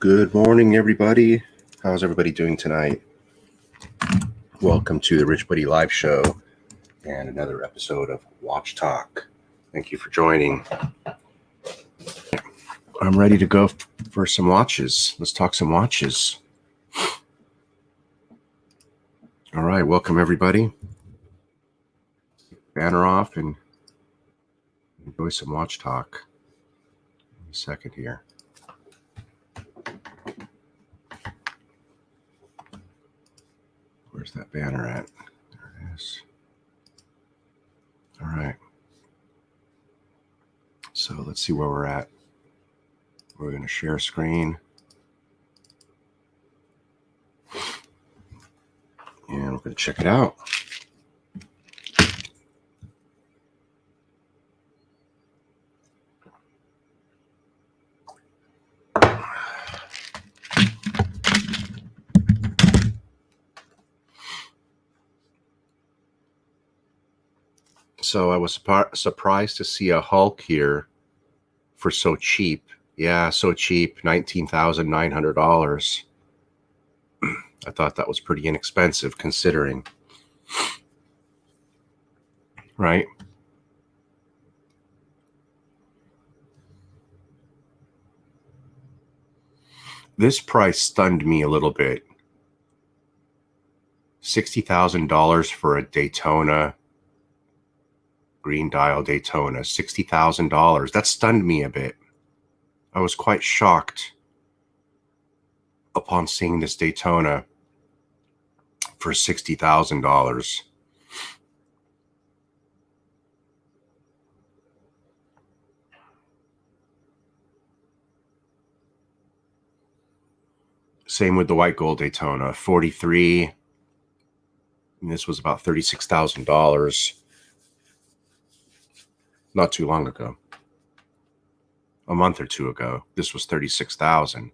Good morning, everybody. How's everybody doing tonight? Welcome to the Rich Buddy Live Show and another episode of Watch Talk. Thank you for joining. I'm ready to go for some watches. Let's talk some watches. All right, welcome everybody. Banner off and enjoy some Watch Talk. In a second here. Where's that banner at? There it is. All right. So let's see where we're at. We're going to share screen. And we're going to check it out. So I was surprised to see a Hulk here for so cheap. Yeah, so cheap, $19,900. I thought that was pretty inexpensive considering. Right? This price stunned me a little bit. $60,000 for a Daytona. Green dial Daytona, $60,000. That stunned me a bit. I was quite shocked upon seeing this Daytona for $60,000. Same with the white gold Daytona, 43. And this was about $36,000. Not too long ago. A month or two ago. This was $36,000.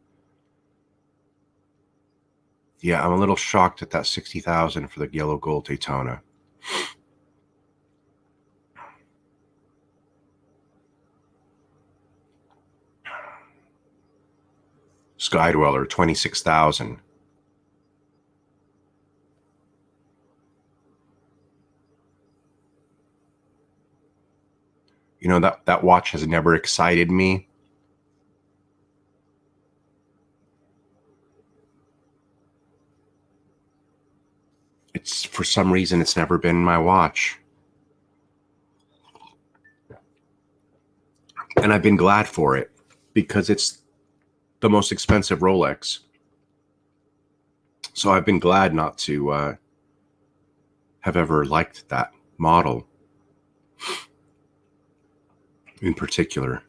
Yeah, I'm a little shocked at that $60,000 for the yellow gold Daytona. Sky Dweller, $26,000. You know, that watch has never excited me. It's, for some reason, it's never been my watch. And I've been glad for it because it's the most expensive Rolex. So I've been glad not to have ever liked that model in particular.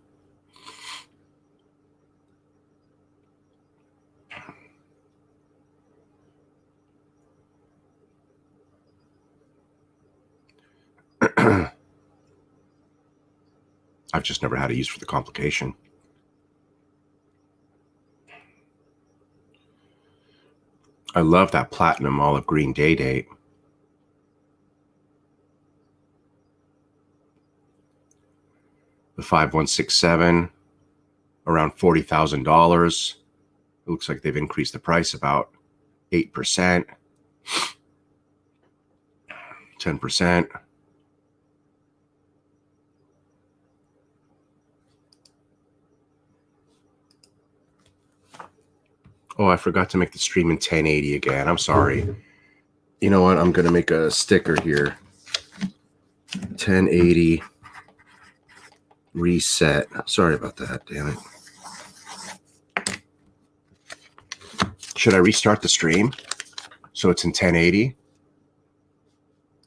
I've just never had a use for the complication. I love that platinum olive green day date. The 5167, around $40,000. It looks like they've increased the price about 8%, 10%. Oh, I forgot to make the stream in 1080 again. I'm sorry. You know what? I'm going to make a sticker here. 1080 reset. Sorry about that. Damn it. Should I restart the stream so it's in 1080?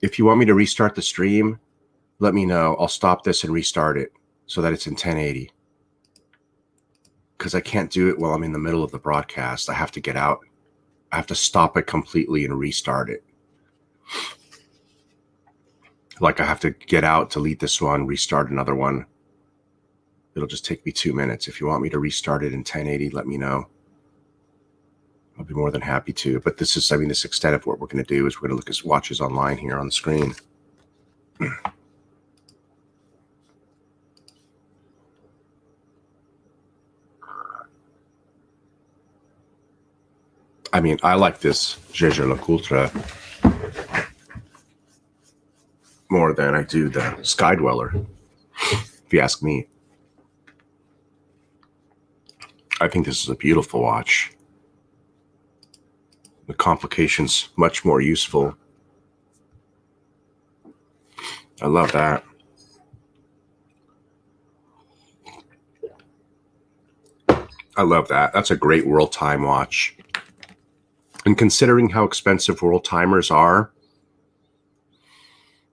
If you want me to restart the stream, let me know. I'll stop this and restart it so that it's in 1080. because I can't do it while I'm in the middle of the broadcast. I have to get out. I have to stop it completely and restart it. Like I have to get out, delete this one, restart another one. It'll just take me 2 minutes. If you want me to restart it in 1080, let me know. I'll be more than happy to. But this is, this extent of what we're going to do is we're going to look at watches online here on the screen. I like this Jaeger-LeCoultre more than I do the Sky Dweller, if you ask me. I think this is a beautiful watch. The complication's much more useful. I love that. I love that. That's a great world time watch. And considering how expensive world timers are,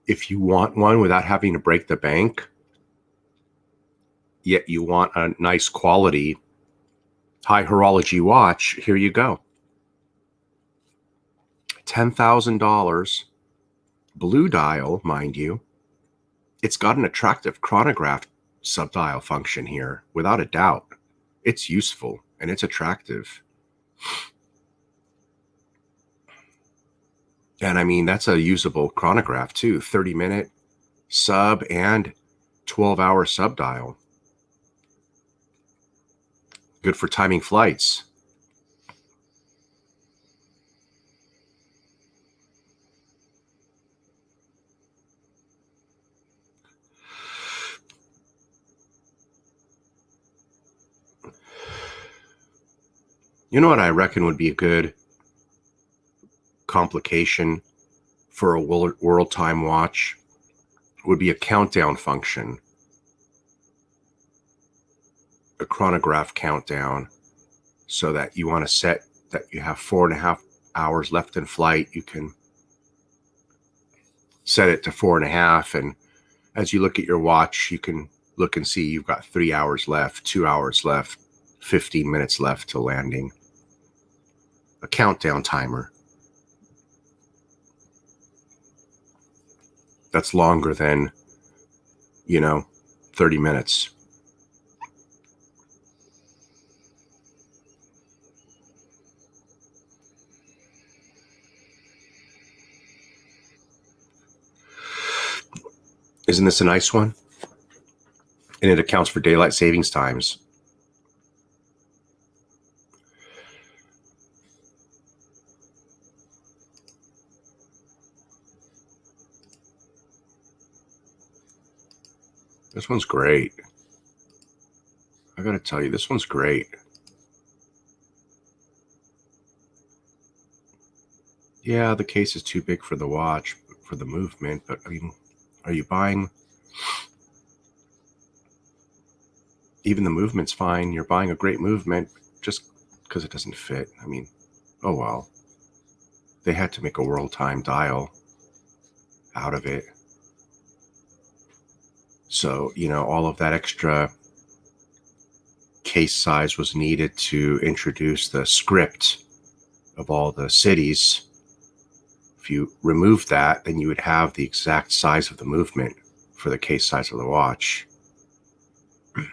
if you want one without having to break the bank, yet you want a nice quality, high horology watch, here you go. $10,000, blue dial, mind you. It's got an attractive chronograph subdial function here, without a doubt. It's useful and it's attractive. And that's a usable chronograph too, 30-minute sub and 12-hour subdial. Good for timing flights. You know what I reckon would be a good complication for a world time watch would be a countdown function. A chronograph countdown, so that you want to set that you have 4.5 hours left in flight. You can set it to 4.5, and as you look at your watch, you can look and see you've got 3 hours left, 2 hours left, 15 minutes left to landing. A countdown timer. That's longer than, 30 minutes. Isn't this a nice one? And it accounts for daylight savings times. This one's great. I gotta tell you, this one's great. Yeah, the case is too big for the watch, for the movement, but are you buying? Even the movement's fine. You're buying a great movement just because it doesn't fit. Oh well. They had to make a world time dial out of it. So, all of that extra case size was needed to introduce the script of all the cities. If you remove that, then you would have the exact size of the movement for the case size of the watch. And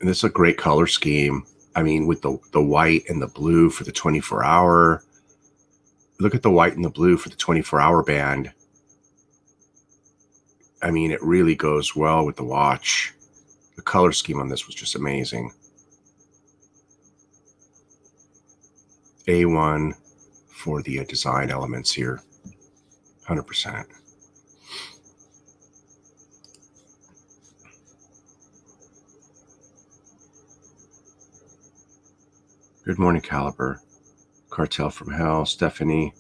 this is a great color scheme. With the white and the blue for the 24-hour. Look at the white and the blue for the 24-hour band. It really goes well with the watch. The color scheme on this was just amazing. A1 for the design elements here. 100%. Good morning, Caliber. Cartel from Hell, Stephanie.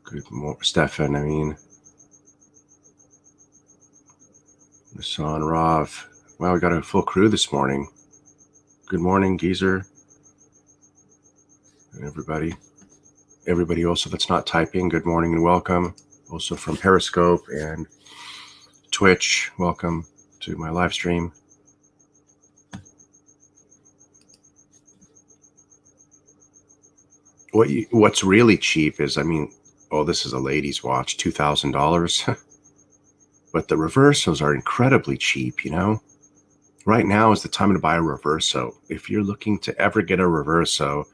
Good morning, Stefan, Nissan, Rav. Wow, we got a full crew this morning. Good morning, Geezer. And everybody also that's not typing, good morning and welcome. also from Periscope and Twitch. Welcome to my live stream. What's really cheap is, I mean, oh, this is a lady's watch, $2,000. But the reversos are incredibly cheap, you know? Right now is the time to buy a reverso. If you're looking to ever get a reverso,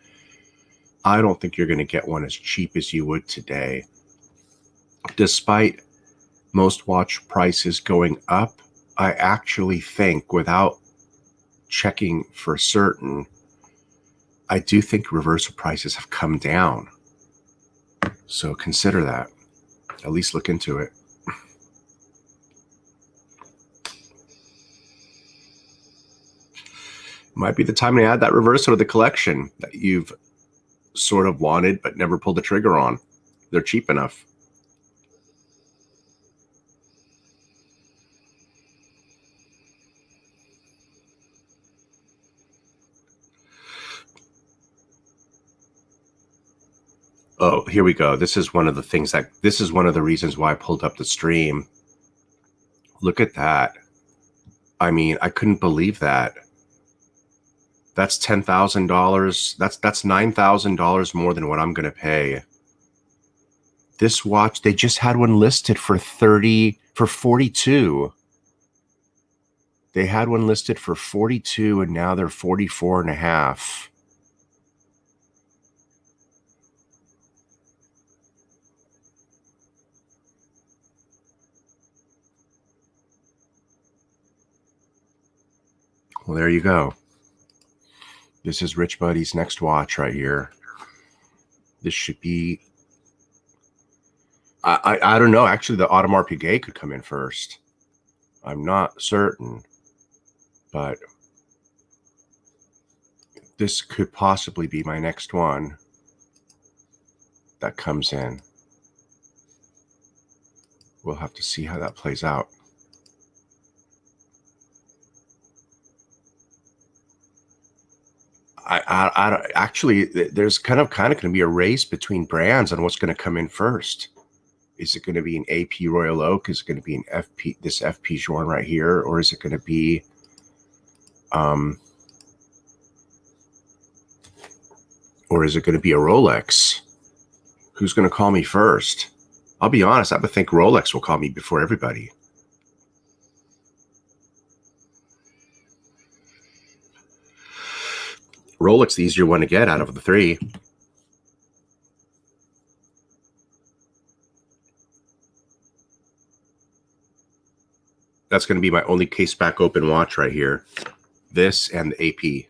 I don't think you're going to get one as cheap as you would today. Despite most watch prices going up, I actually think, without checking for certain, I do think reverso prices have come down. So consider that. At least look into it. Might be the time to add that reverso to the collection that you've sort of wanted but never pulled the trigger on. They're cheap enough. Oh, here we go. This is one of the things this is one of the reasons why I pulled up the stream. Look at that. I mean, I couldn't believe that. That's $10,000. That's $9,000 more than what I'm going to pay. This watch, they just had one listed for 42. They had one listed for 42 and now they're 44 and a half. Well, there you go. This is Rich Buddy's next watch right here. This should be, I don't know. Actually, the Audemars Piguet could come in first. I'm not certain, but this could possibly be my next one that comes in. We'll have to see how that plays out. I don't, actually, there's kind of going to be a race between brands on what's going to come in first. Is it going to be an AP Royal Oak? Is it going to be an this FP Journe right here? Or is it going to be, or is it going to be a Rolex? Who's going to call me first? I'll be honest, I would think Rolex will call me before everybody. Rolex, the easier one to get out of the three. That's going to be my only case back open watch right here. This and the AP.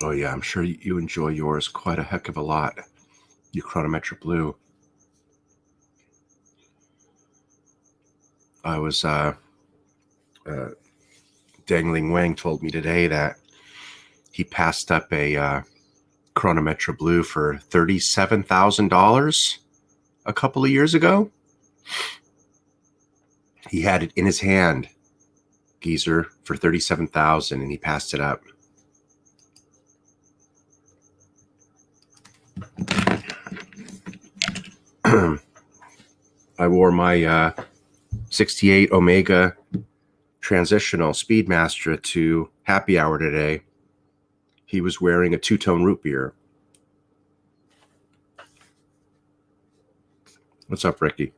Oh yeah, I'm sure you enjoy yours quite a heck of a lot. Your chronometric blue. I was Dangling Wang told me today that he passed up a chronometric blue for $37,000 a couple of years ago. He had it in his hand, geezer, for $37,000, and he passed it up. I wore my 68 Omega Transitional Speedmaster to happy hour today. He was wearing a two-tone root beer. What's up, Ricky?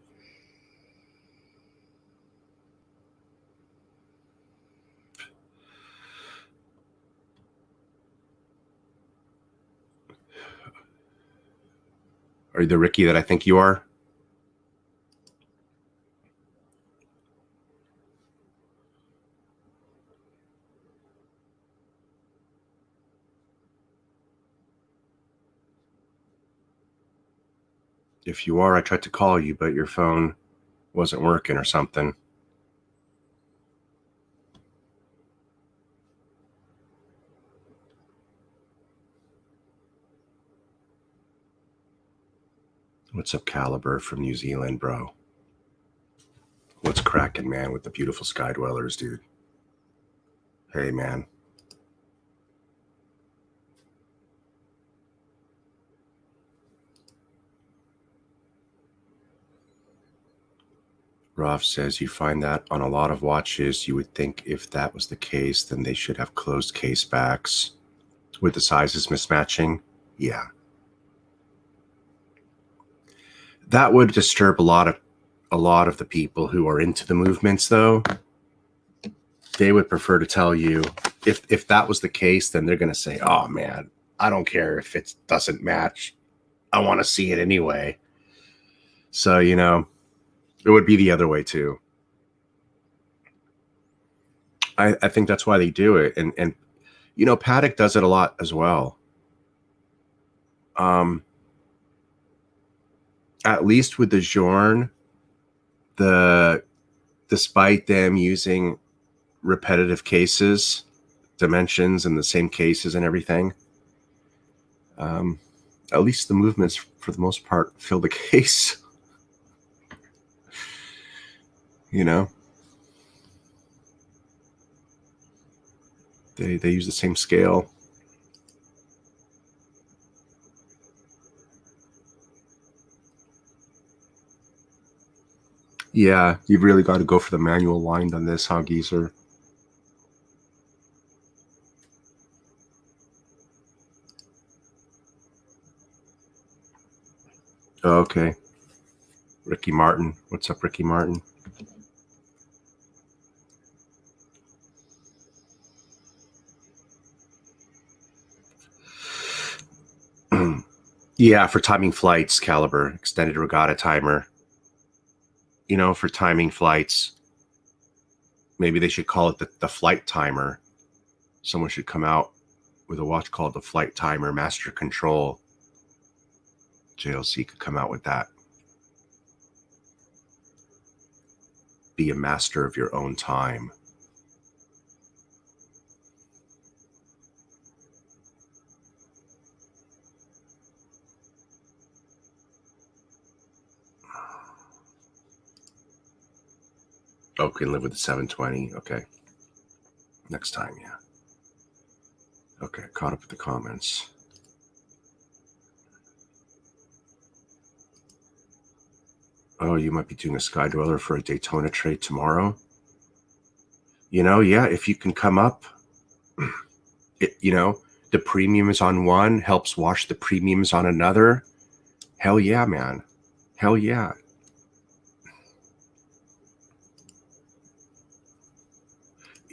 Are you the Ricky that I think you are? If you are, I tried to call you, but your phone wasn't working or something. What's up, Caliber from New Zealand, bro? What's cracking, man, with the beautiful sky dwellers, dude? Hey, man. Rolf says, you find that on a lot of watches. You would think if that was the case, then they should have closed case backs with the sizes mismatching. Yeah. That would disturb a lot of the people who are into the movements, though. They would prefer to tell you, if that was the case, then they're going to say, oh, man, I don't care if it doesn't match. I want to see it anyway. So, you know, it would be the other way, too. I think that's why they do it. And you know, Patek does it a lot as well. At least with the Journe, despite them using repetitive cases, dimensions, and the same cases and everything, at least the movements, for the most part, fill the case. You know, they use the same scale. Yeah, you've really got to go for the manual wind on this, huh, Geezer? Oh, okay. Ricky Martin. What's up, Ricky Martin? Yeah, for timing flights, Caliber, extended regatta timer. You know, for timing flights, maybe they should call it the flight timer. Someone should come out with a watch called the Flight Timer Master Control. JLC could come out with that. Be a master of your own time. Oh, can live with the 720. Okay. Next time, yeah. Okay, caught up with the comments. Oh, you might be doing a Sky Dweller for a Daytona trade tomorrow. You know, yeah, if you can come up, you know, the premiums on one helps wash the premiums on another. Hell yeah, man. Hell yeah.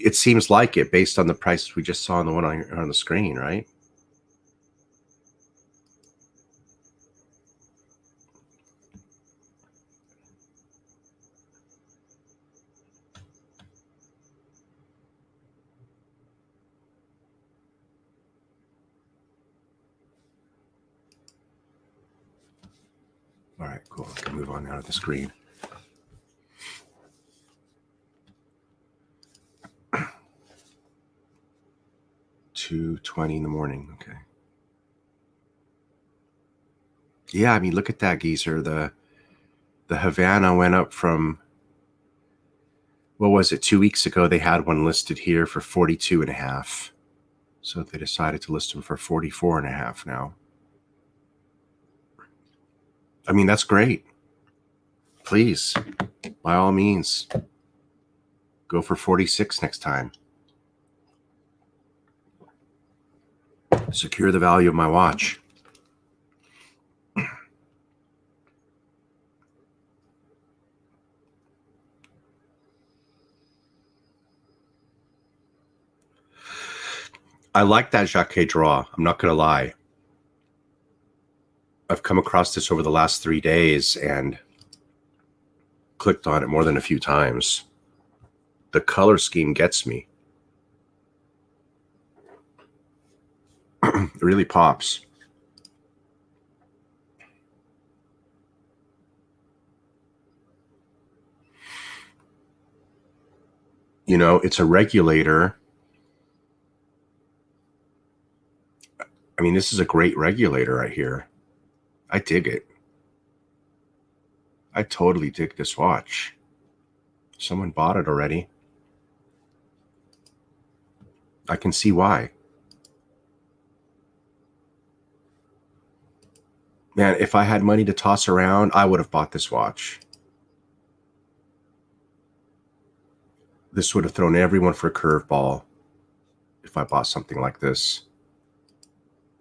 It seems like it based on the prices we just saw on the one on the screen, right? All right, cool. I can move on now to the screen. $2:20 in the morning. Okay. Yeah, I mean, look at that, Geezer. The Havana went up from, what was it, 2 weeks ago? They had one listed here for 42.5. So they decided to list them for 44.5 now. I mean, that's great. Please, by all means, go for 46 next time. Secure the value of my watch. I like that Jacquet Droz. I'm not going to lie. I've come across this over the last 3 days and clicked on it more than a few times. The color scheme gets me. It really pops. You know, it's a regulator. I mean, this is a great regulator right here. I dig it. I totally dig this watch. Someone bought it already. I can see why. Man, if I had money to toss around, I would have bought this watch. This would have thrown everyone for a curveball if I bought something like this.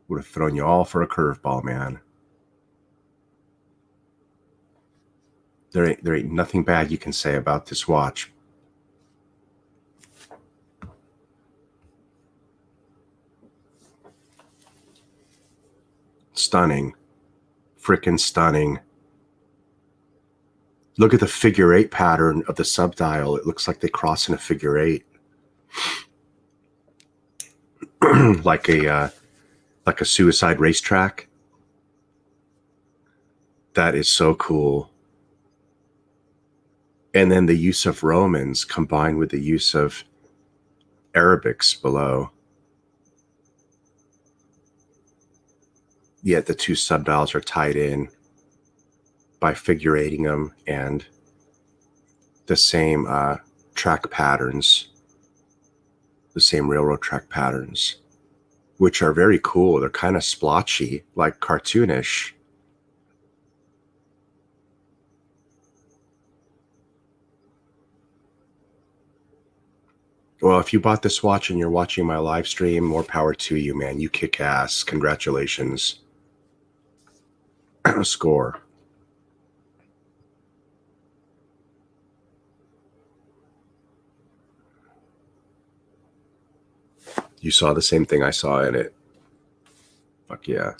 Would have thrown you all for a curveball, man. There ain't nothing bad you can say about this watch. Stunning. Frickin' stunning. Look at the figure 8 pattern of the subdial. It looks like they cross in a figure 8. like a suicide racetrack. That is so cool. And then the use of Romans combined with the use of Arabics below. Yet the two subdials are tied in by figure 8ing them, and the same track patterns, the same railroad track patterns, which are very cool. They're kind of splotchy, like cartoonish. Well, if you bought this watch and you're watching my live stream, more power to you, man. You kick ass. Congratulations. Score. You saw the same thing I saw in it. Fuck yeah.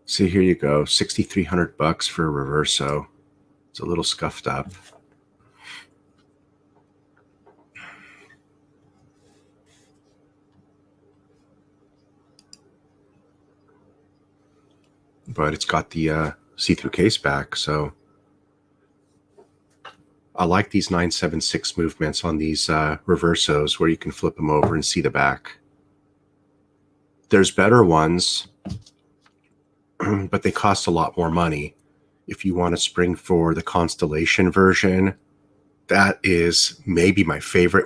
See, here you go. $6,300 for a Reverso. It's a little scuffed up. But it's got the see-through case back, so I like these 976 movements on these Reversos where you can flip them over and see the back. There's better ones, but they cost a lot more money. If you want to spring for the Constellation version, that is maybe my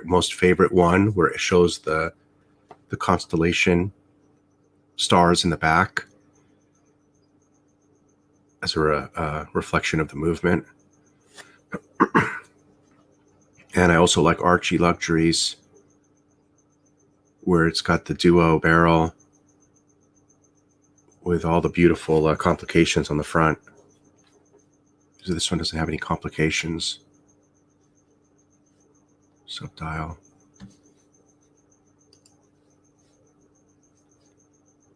most favorite one, where it shows the constellation stars in the back as a reflection of the movement. And I also like Archie Luxuries, where it's got the duo barrel with all the beautiful complications on the front. So this one doesn't have any complications. Subdial.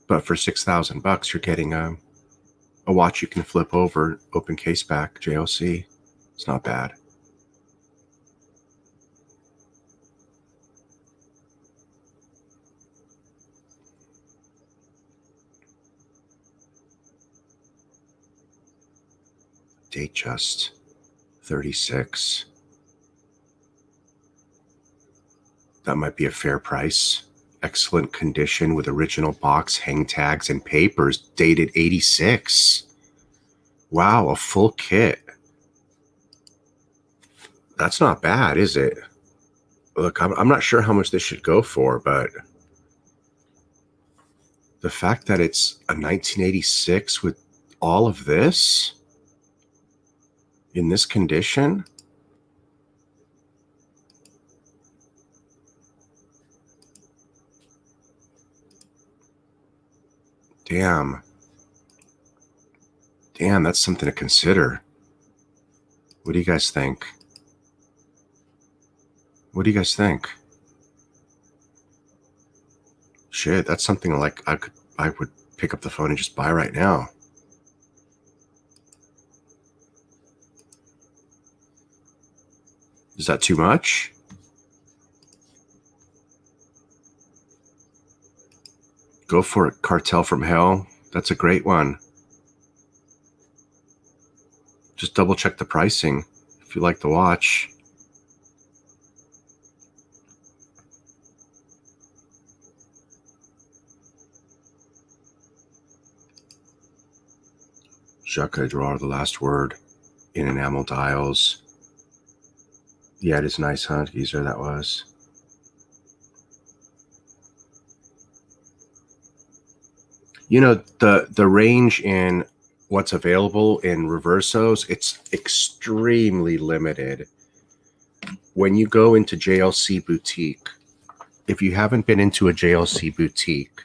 But for $6,000, you're getting a watch you can flip over, open case back, JOC. It's not bad. Datejust 36. That might be a fair price. Excellent condition with original box, hang tags, and papers, dated 86. Wow, a full kit. That's not bad, is it? Look, I'm not sure how much this should go for, but the fact that it's a 1986 with all of this in this condition, damn, that's something to consider. What do you guys think? What do you guys think? Shit, that's something like I would pick up the phone and just buy right now. Is that too much? Go for it, Cartel from Hell. That's a great one. Just double check the pricing if you like the watch. Jacquet Droz, the last word in enamel dials. Yeah, it is nice, huh, geezer, that was. You know, the range in what's available in reversos, it's extremely limited. When you go into JLC boutique, if you haven't been into a JLC boutique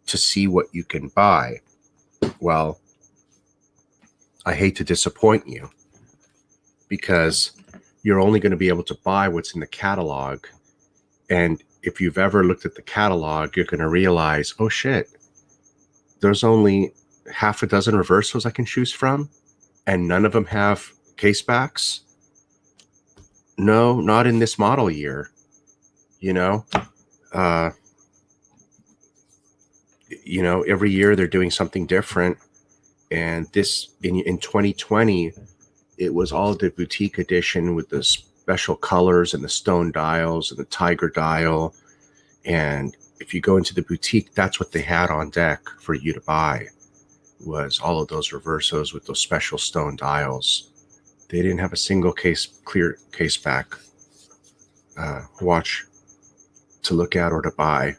to see what you can buy, well, I hate to disappoint you, because you're only going to be able to buy what's in the catalog. And if you've ever looked at the catalog, you're going to realize, oh shit, there's only half a dozen reversos I can choose from, and none of them have case backs. No, not in this model year. You know, every year they're doing something different. And this in 2020, it was all the boutique edition with the special colors and the stone dials and the tiger dial. And if you go into the boutique, that's what they had on deck for you to buy, was all of those reversos with those special stone dials. They didn't have a single clear case back watch to look at or to buy.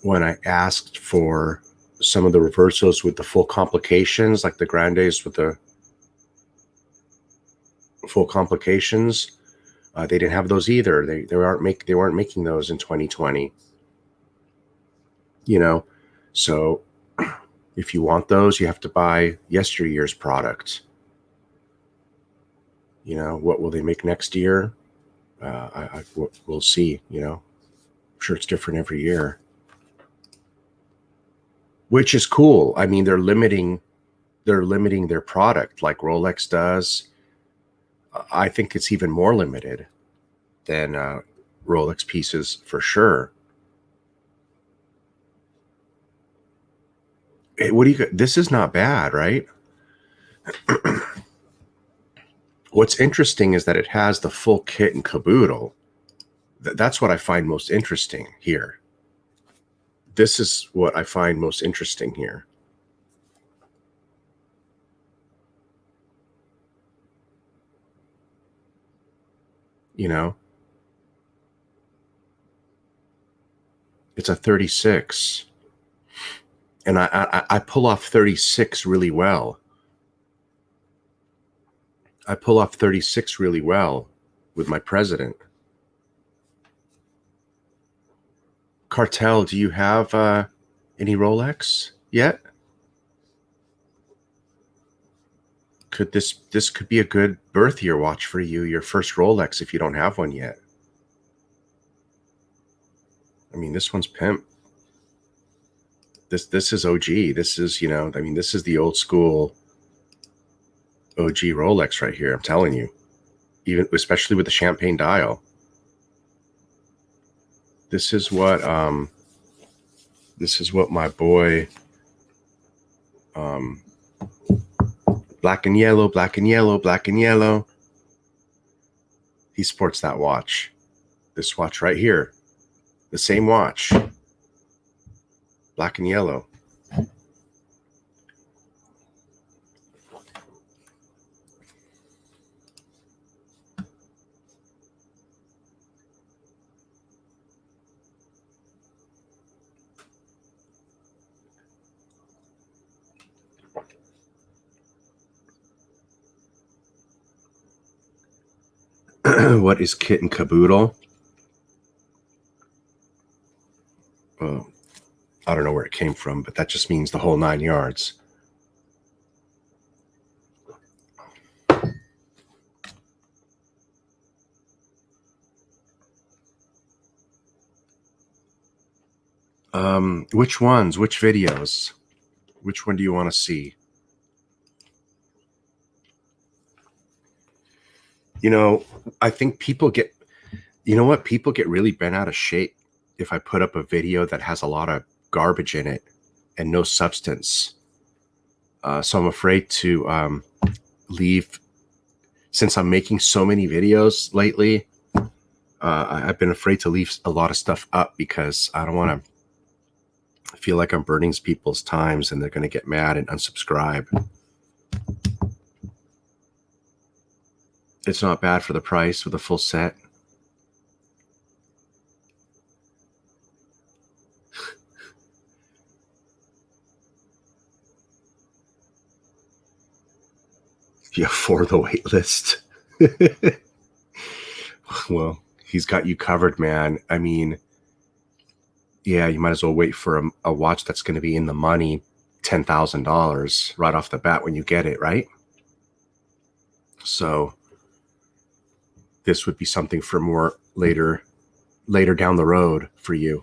When I asked for some of the reversos with the full complications, like the Grandes with the full complications, they didn't have those either. They weren't making those in 2020. You know, so if you want those, you have to buy yesteryear's product. You know, what will they make next year? We'll see. You know, I'm sure it's different every year, which is cool. I mean, they're limiting their product like Rolex does. I think it's even more limited than Rolex pieces for sure. Hey, what do you? This is not bad, right? What's interesting is that it has the full kit and caboodle. That's what I find most interesting here. This is what I find most interesting here. You know, it's a 36, and I pull off 36 really well. I pull off 36 really well with my president. Cartel, do you have any Rolex yet? Could this could be a good birth year watch for you, your first Rolex, if you don't have one yet. I mean, this one's pimp. This is OG. This is, you know, I mean, this is the old school OG Rolex right here. I'm telling you, even especially with the champagne dial. This is what my boy black and yellow, black and yellow, black and yellow. He sports that watch. This watch right here. The same watch. Black and yellow. What is kit and caboodle? I don't know where it came from, but that just means the whole 9 yards. Which ones? Which videos? Which one do you want to see? You know, I think people get, you know what? People get really bent out of shape if I put up a video that has a lot of garbage in it and no substance. So I'm afraid to leave, since I'm making so many videos lately, I've been afraid to leave a lot of stuff up because I don't want to I feel like I'm burning people's times and they're going to get mad and unsubscribe. It's not bad for the price with a full set. Yeah, for the wait list. Well, he's got you covered, man. I mean, yeah, you might as well wait for a watch that's going to be in the money, $10,000 right off the bat when you get it, right? So this would be something for more later down the road for you.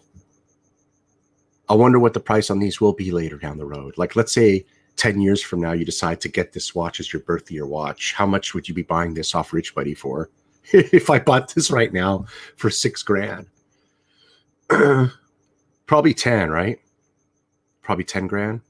I wonder what the price on these will be later down the road. Like, let's say 10 years from now, you decide to get this watch as your birth year watch. How much would you be buying this off Rich Buddy for? If I bought this right now for $6,000, probably 10, right? Probably 10 grand.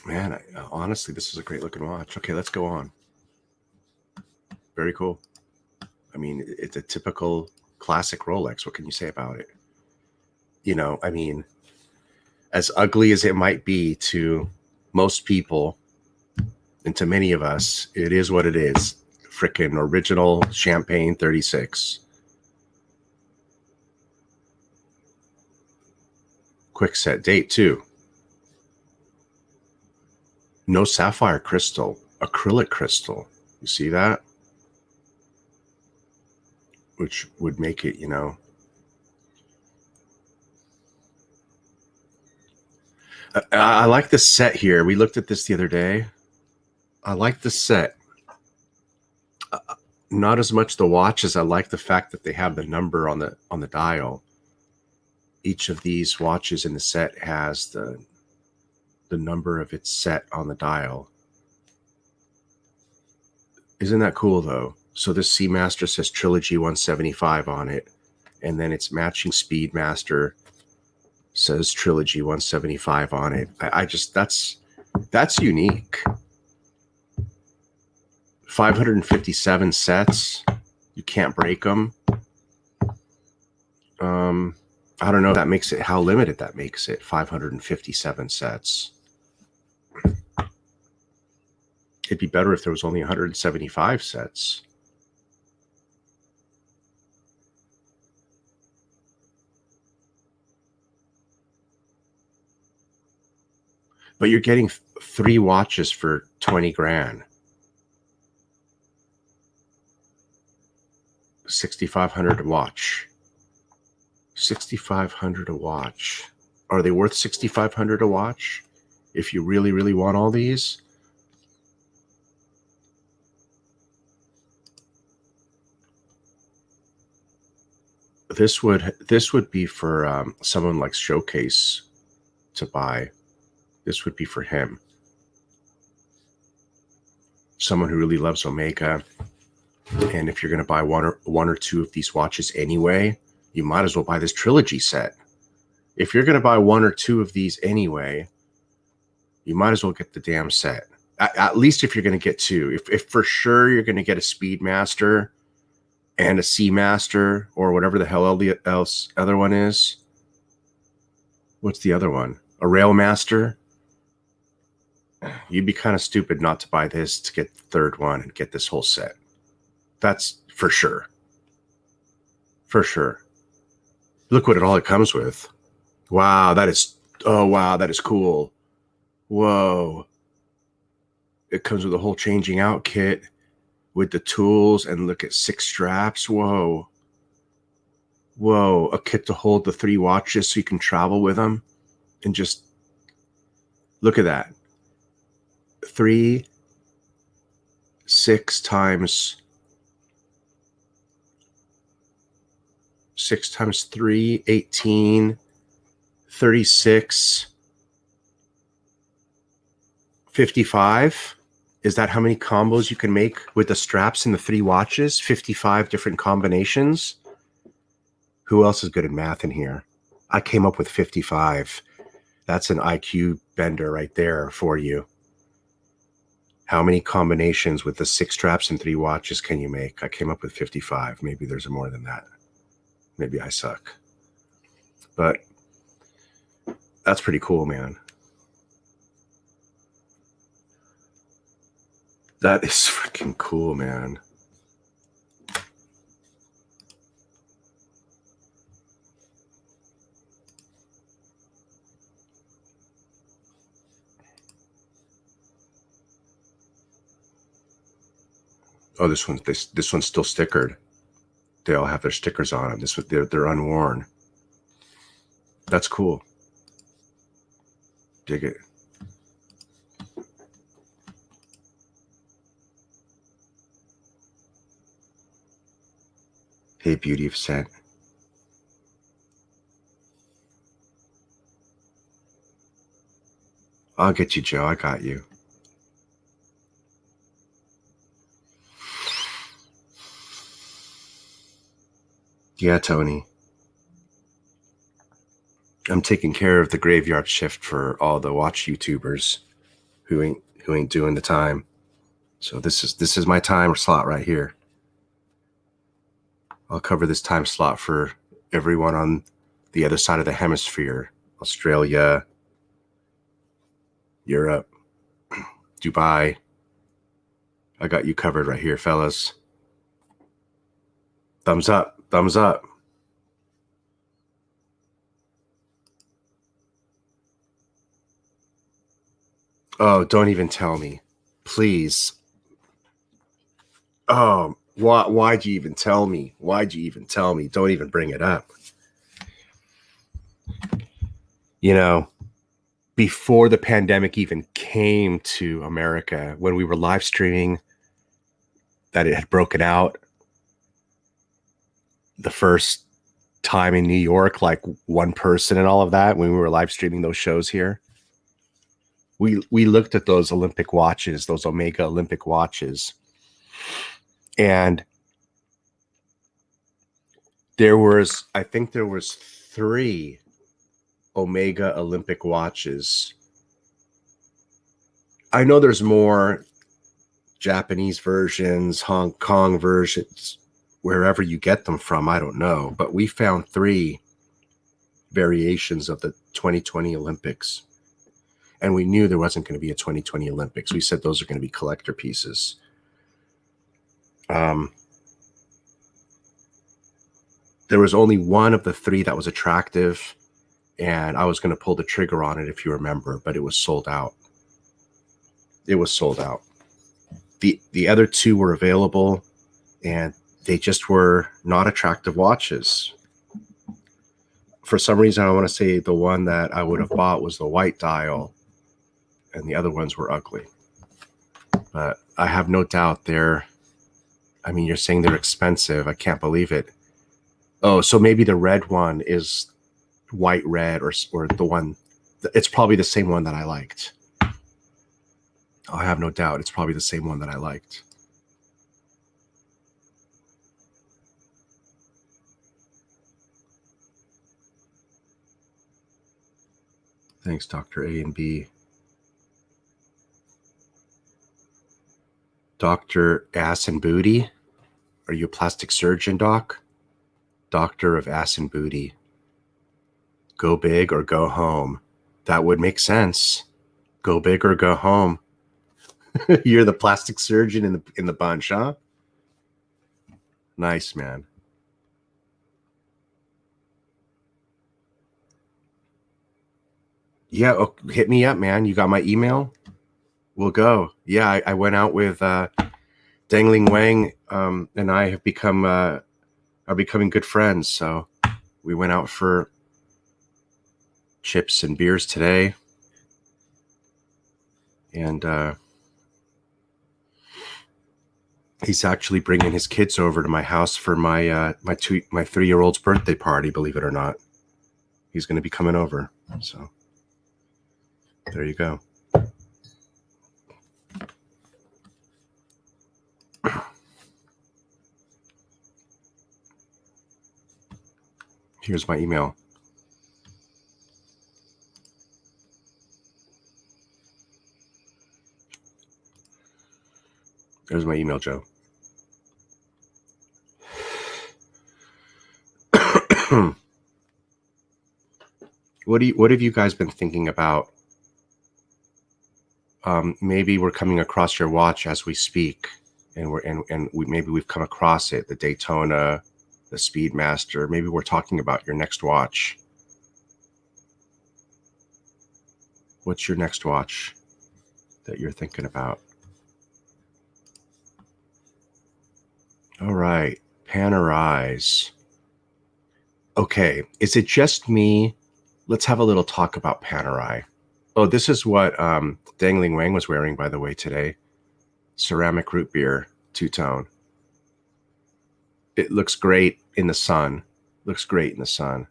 Man, honestly, this is a great looking watch. Okay, let's go on. Very cool. I mean, it's a typical classic Rolex. What can you say about it? You know, I mean, as ugly as it might be to most people and to many of us, it is what it is. Frickin' original Champagne 36. Quick set date too. No sapphire crystal, acrylic crystal. You see that? Which would make it, you know. I like the set here. We looked at this the other day. I like the set. Not as much the watch as I like the fact that they have the number on the dial. Each of these watches in the set has the number of its set on the dial. Isn't that cool though? So this Seamaster says Trilogy 175 on it, and then its matching Speedmaster says Trilogy 175 on it. I just that's unique. 557 sets. You can't break them. I don't know if that makes it, how limited that makes it. 557 sets. It'd be better if there was only 175 sets. But you're getting 3 watches for 20 grand. 6,500 a watch. 6,500 a watch. Are they worth 6,500 a watch? If you really, really want all these? This would be for someone like Showcase to buy. This would be for him. Someone who really loves Omega. And if you're going to buy one or two of these watches anyway, you might as well buy this Trilogy set. If you're going to buy 1 or 2 of these anyway, you might as well get the damn set. At least if you're going to get 2. If for sure you're going to get a Speedmaster and a Seamaster or whatever the hell else other one is. What's the other one? A Railmaster? You'd be kind of stupid not to buy this to get the third one and get this whole set. That's for sure. For sure. Look what it comes with. Wow, that is, oh wow, that is cool. Whoa. It comes with a whole changing out kit with the tools, and look at 6 straps. Whoa. Whoa, a kit to hold the 3 watches so you can travel with them. And just look at that. 3, 6 times 3, 18, 36, 55. Is that how many combos you can make with the straps and the 3 watches? 55 different combinations. Who else is good at math in here? I came up with 55. That's an IQ bender right there for you. How many combinations with the 6 straps and 3 watches can you make? I came up with 55. Maybe there's more than that. Maybe I suck. But that's pretty cool, man. That is freaking cool, man. Oh, this one's still stickered. They all have their stickers on them. They're unworn. That's cool. Dig it. Hey, beauty of scent. I'll get you, Joe. I got you. Yeah, Tony. I'm taking care of the graveyard shift for all the watch YouTubers who ain't doing the time. So this is my time slot right here. I'll cover this time slot for everyone on the other side of the hemisphere. Australia, Europe, Dubai. I got you covered right here, fellas. Thumbs up, thumbs up. Oh, don't even tell me. Please. Oh, why'd you even tell me? Why'd you even tell me? Don't even bring it up. You know, before the pandemic even came to America, when we were live streaming, that it had broken out the first time in New York, like one person and all of that, when we were live streaming those shows here, we looked at those Olympic watches, those Omega Olympic watches, and I think there was 3 Omega Olympic watches. I know there's more Japanese versions, Hong Kong versions, wherever you get them from, I don't know. But we found 3 variations of the 2020 Olympics. And we knew there wasn't going to be a 2020 Olympics. We said those are going to be collector pieces. There was only one of the 3 that was attractive, and I was going to pull the trigger on it, if you remember, but it was sold out. It was sold out. The other 2 were available, and they just were not attractive watches. For some reason, I want to say the one that I would have bought was the white dial, and the other ones were ugly. But I have no doubt you're saying they're expensive. I can't believe it. Oh, so maybe the red one is white red, or the one, it's probably the same one that I liked. I have no doubt it's probably the same one that I liked. Thanks, Dr. A and B. Dr. Ass and Booty? Are you a plastic surgeon, Doc? Doctor of Ass and Booty. Go big or go home. That would make sense. Go big or go home. You're the plastic surgeon in the bunch, huh? Nice, man. Yeah, hit me up, man. You got my email? We'll go. Yeah, I went out with Dangling Wang, and I have are becoming good friends. So we went out for chips and beers today, and he's actually bringing his kids over to my house for my 3-year-old's birthday party. Believe it or not, he's going to be coming over. So there you go. Here's my email. There's my email, Joe. What have you guys been thinking about? Maybe we're coming across your watch as we speak, and maybe we've come across it, the Daytona, the Speedmaster. Maybe we're talking about your next watch. What's your next watch that you're thinking about? All right, Panerais. Okay, is it just me? Let's have a little talk about Panerai. Oh, this is what Dangling Wang was wearing, by the way, today. Ceramic root beer, two-tone. It looks great in the sun. Looks great in the sun.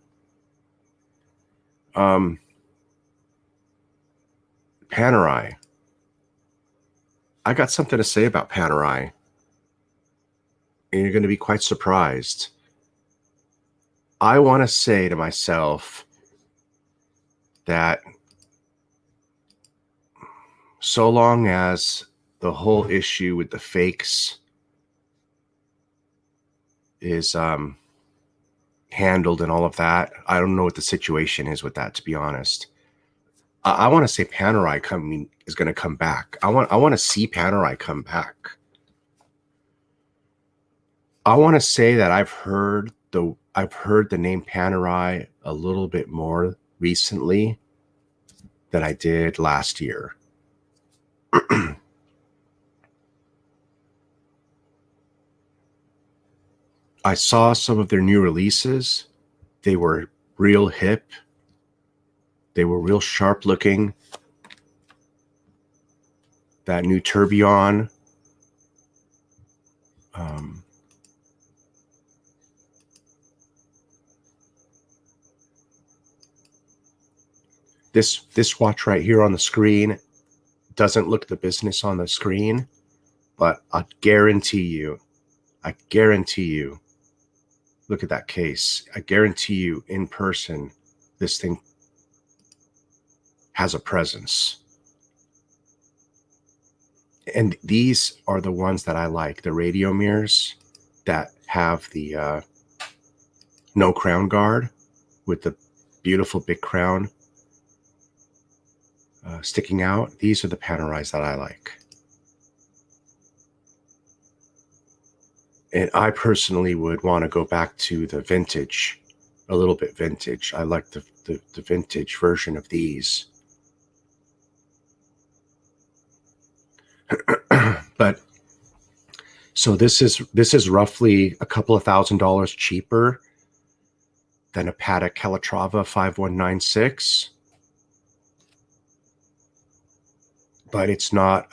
Panerai. I got something to say about Panerai, and you're going to be quite surprised. I want to say to myself that so long as the whole issue with the fakes is handled and all of that, I don't know what the situation is with that, to be honest. I want to say Panerai is going to come back. I want to see Panerai come back. I want to say that I've heard the name Panerai a little bit more recently than I did last year. I saw some of their new releases. They were real hip. They were real sharp looking. That new Tourbillon. This watch right here on the screen doesn't look the business on the screen, but I guarantee you, look at that case. I guarantee you in person, this thing has a presence. And these are the ones that I like, the radio mirrors that have the no crown guard with the beautiful big crown sticking out. These are the Panerais that I like. And I personally would want to go back to the vintage, a little bit vintage. I like the vintage version of these. But so this is roughly a couple of $1,000s cheaper than a Patek Calatrava 5196. But it's not,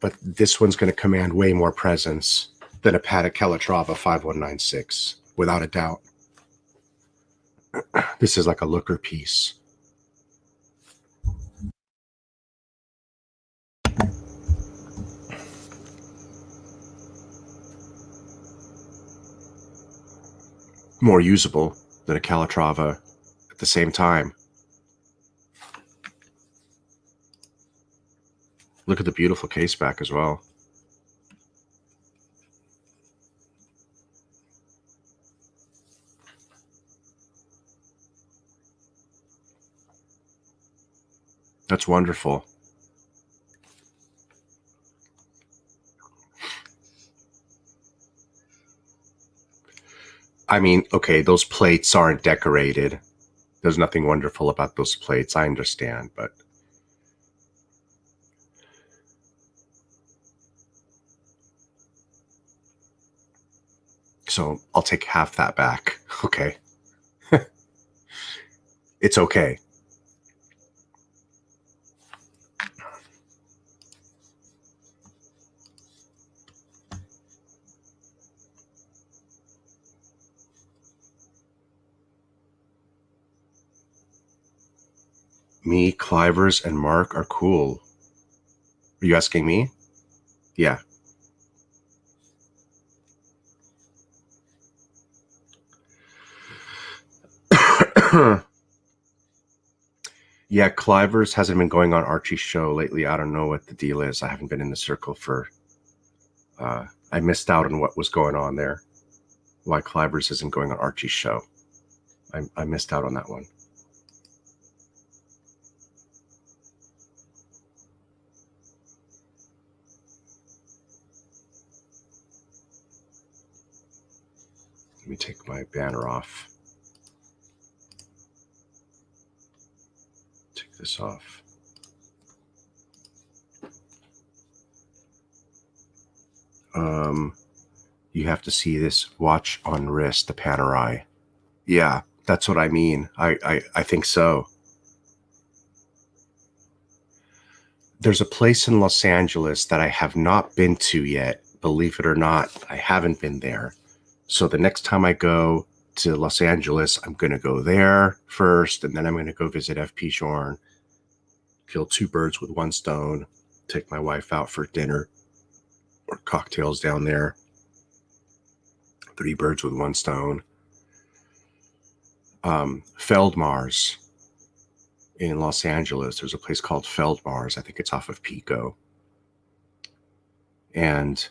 but this one's going to command way more presence than a Patek Calatrava 5196, without a doubt. This is like a looker piece. More usable than a Calatrava at the same time. Look at the beautiful case back as well. That's wonderful. I mean, okay, those plates aren't decorated. There's nothing wonderful about those plates. I understand, but so I'll take half that back. Okay. It's okay. Me, Clivers, and Mark are cool. Are you asking me? Yeah. Yeah, Clivers hasn't been going on Archie's show lately. I don't know what the deal is. I haven't been in the circle for I missed out on what was going on there. Why Clivers isn't going on Archie's show. I missed out on that one. Let me take my banner off. Take this off. You have to see this watch on wrist, the Panerai. Yeah, that's what I mean. I think so. There's a place in Los Angeles that I have not been to yet. Believe it or not, I haven't been there. So the next time I go to Los Angeles, I'm going to go there first, and then I'm going to go visit FP Journe, kill two birds with one stone, take my wife out for dinner or cocktails down there. 3 birds with one stone. Feldmars in Los Angeles. There's a place called Feldmars. I think it's off of Pico. And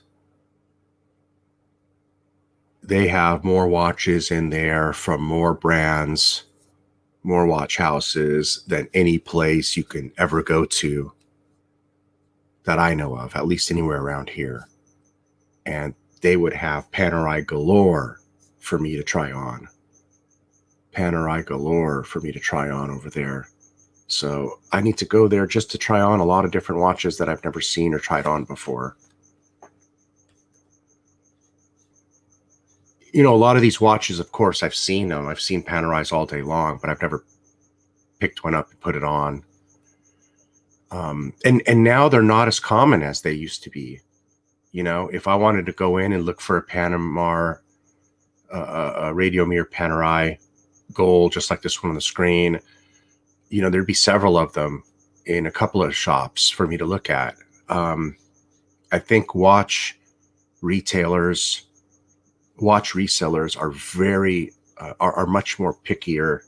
they have more watches in there from more brands, more watch houses than any place you can ever go to that I know of, at least anywhere around here. And they would have Panerai galore for me to try on. Panerai galore for me to try on over there. So I need to go there just to try on a lot of different watches that I've never seen or tried on before. You know, a lot of these watches, of course, I've seen them. I've seen Panerais all day long, but I've never picked one up and put it on. And now they're not as common as they used to be. You know, if I wanted to go in and look for a Panama, a Radiomir Panerai gold, just like this one on the screen, you know, there'd be several of them in a couple of shops for me to look at. I think watch resellers are very, are much more pickier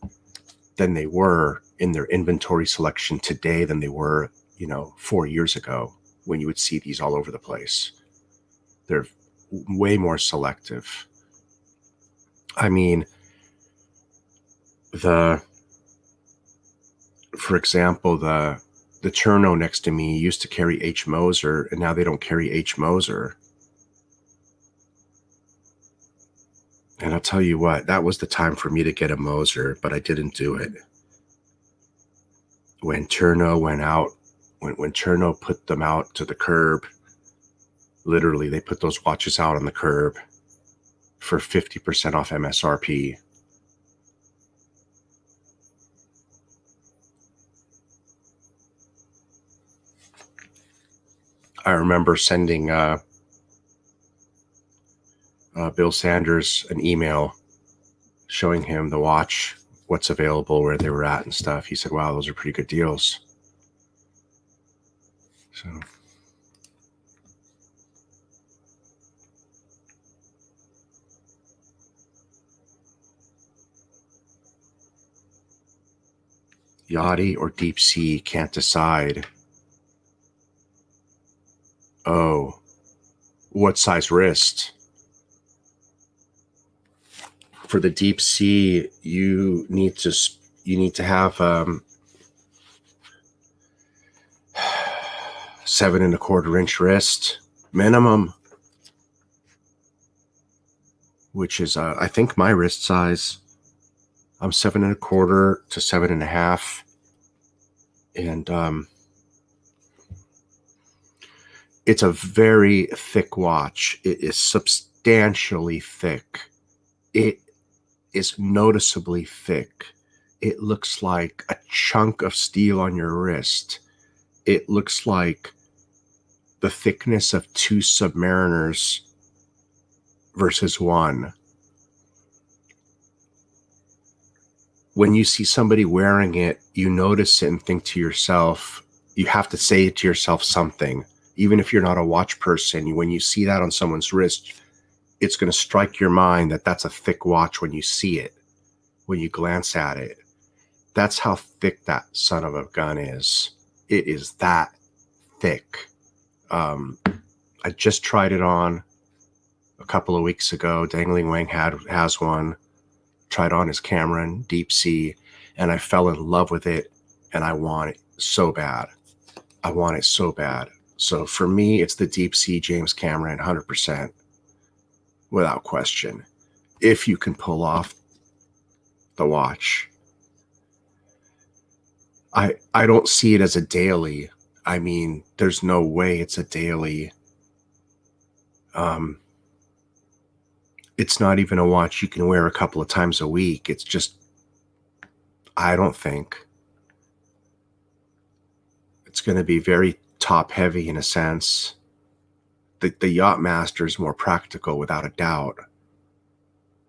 than they were in their inventory selection today than they were, you know, 4 years ago when you would see these all over the place. They're way more selective. I mean, for example, the Cherno next to me used to carry H. Moser, and now they don't carry H. Moser. And I'll tell you what, that was the time for me to get a Moser, but I didn't do it. When Cherno went out, when Cherno put them out to the curb, literally they put those watches out on the curb for 50% off MSRP. I remember sending Bill Sanders an email showing him the watch, what's available, where they were at and stuff. He said, wow, those are pretty good deals. So Yachty or Deepsea, can't decide. Oh, what size wrist? For the Deepsea, you need to have 7 1/4 inch wrist minimum, which is I think my wrist size. I'm 7 1/4 to 7 1/2, and it's a very thick watch. It is substantially thick. It is noticeably thick. It looks like a chunk of steel on your wrist. It looks like the thickness of 2 Submariners versus 1. When you see somebody wearing it, you notice it and think to yourself, you have to say to yourself something. Even if you're not a watch person, when you see that on someone's wrist, it's going to strike your mind that that's a thick watch when you see it, when you glance at it. That's how thick that son of a gun is. It is that thick. I just tried it on a couple of weeks ago. Dangling Wang has one. Tried on his Cameron Deepsea, and I fell in love with it, and I want it so bad. I want it so bad. So for me, it's the Deepsea James Cameron 100%, without question. If you can pull off the watch. I don't see it as a daily. I mean, there's no way it's a daily. It's not even a watch you can wear a couple of times a week. It's just, I don't think. It's going to be very top heavy in a sense. The Yacht-Master is more practical without a doubt.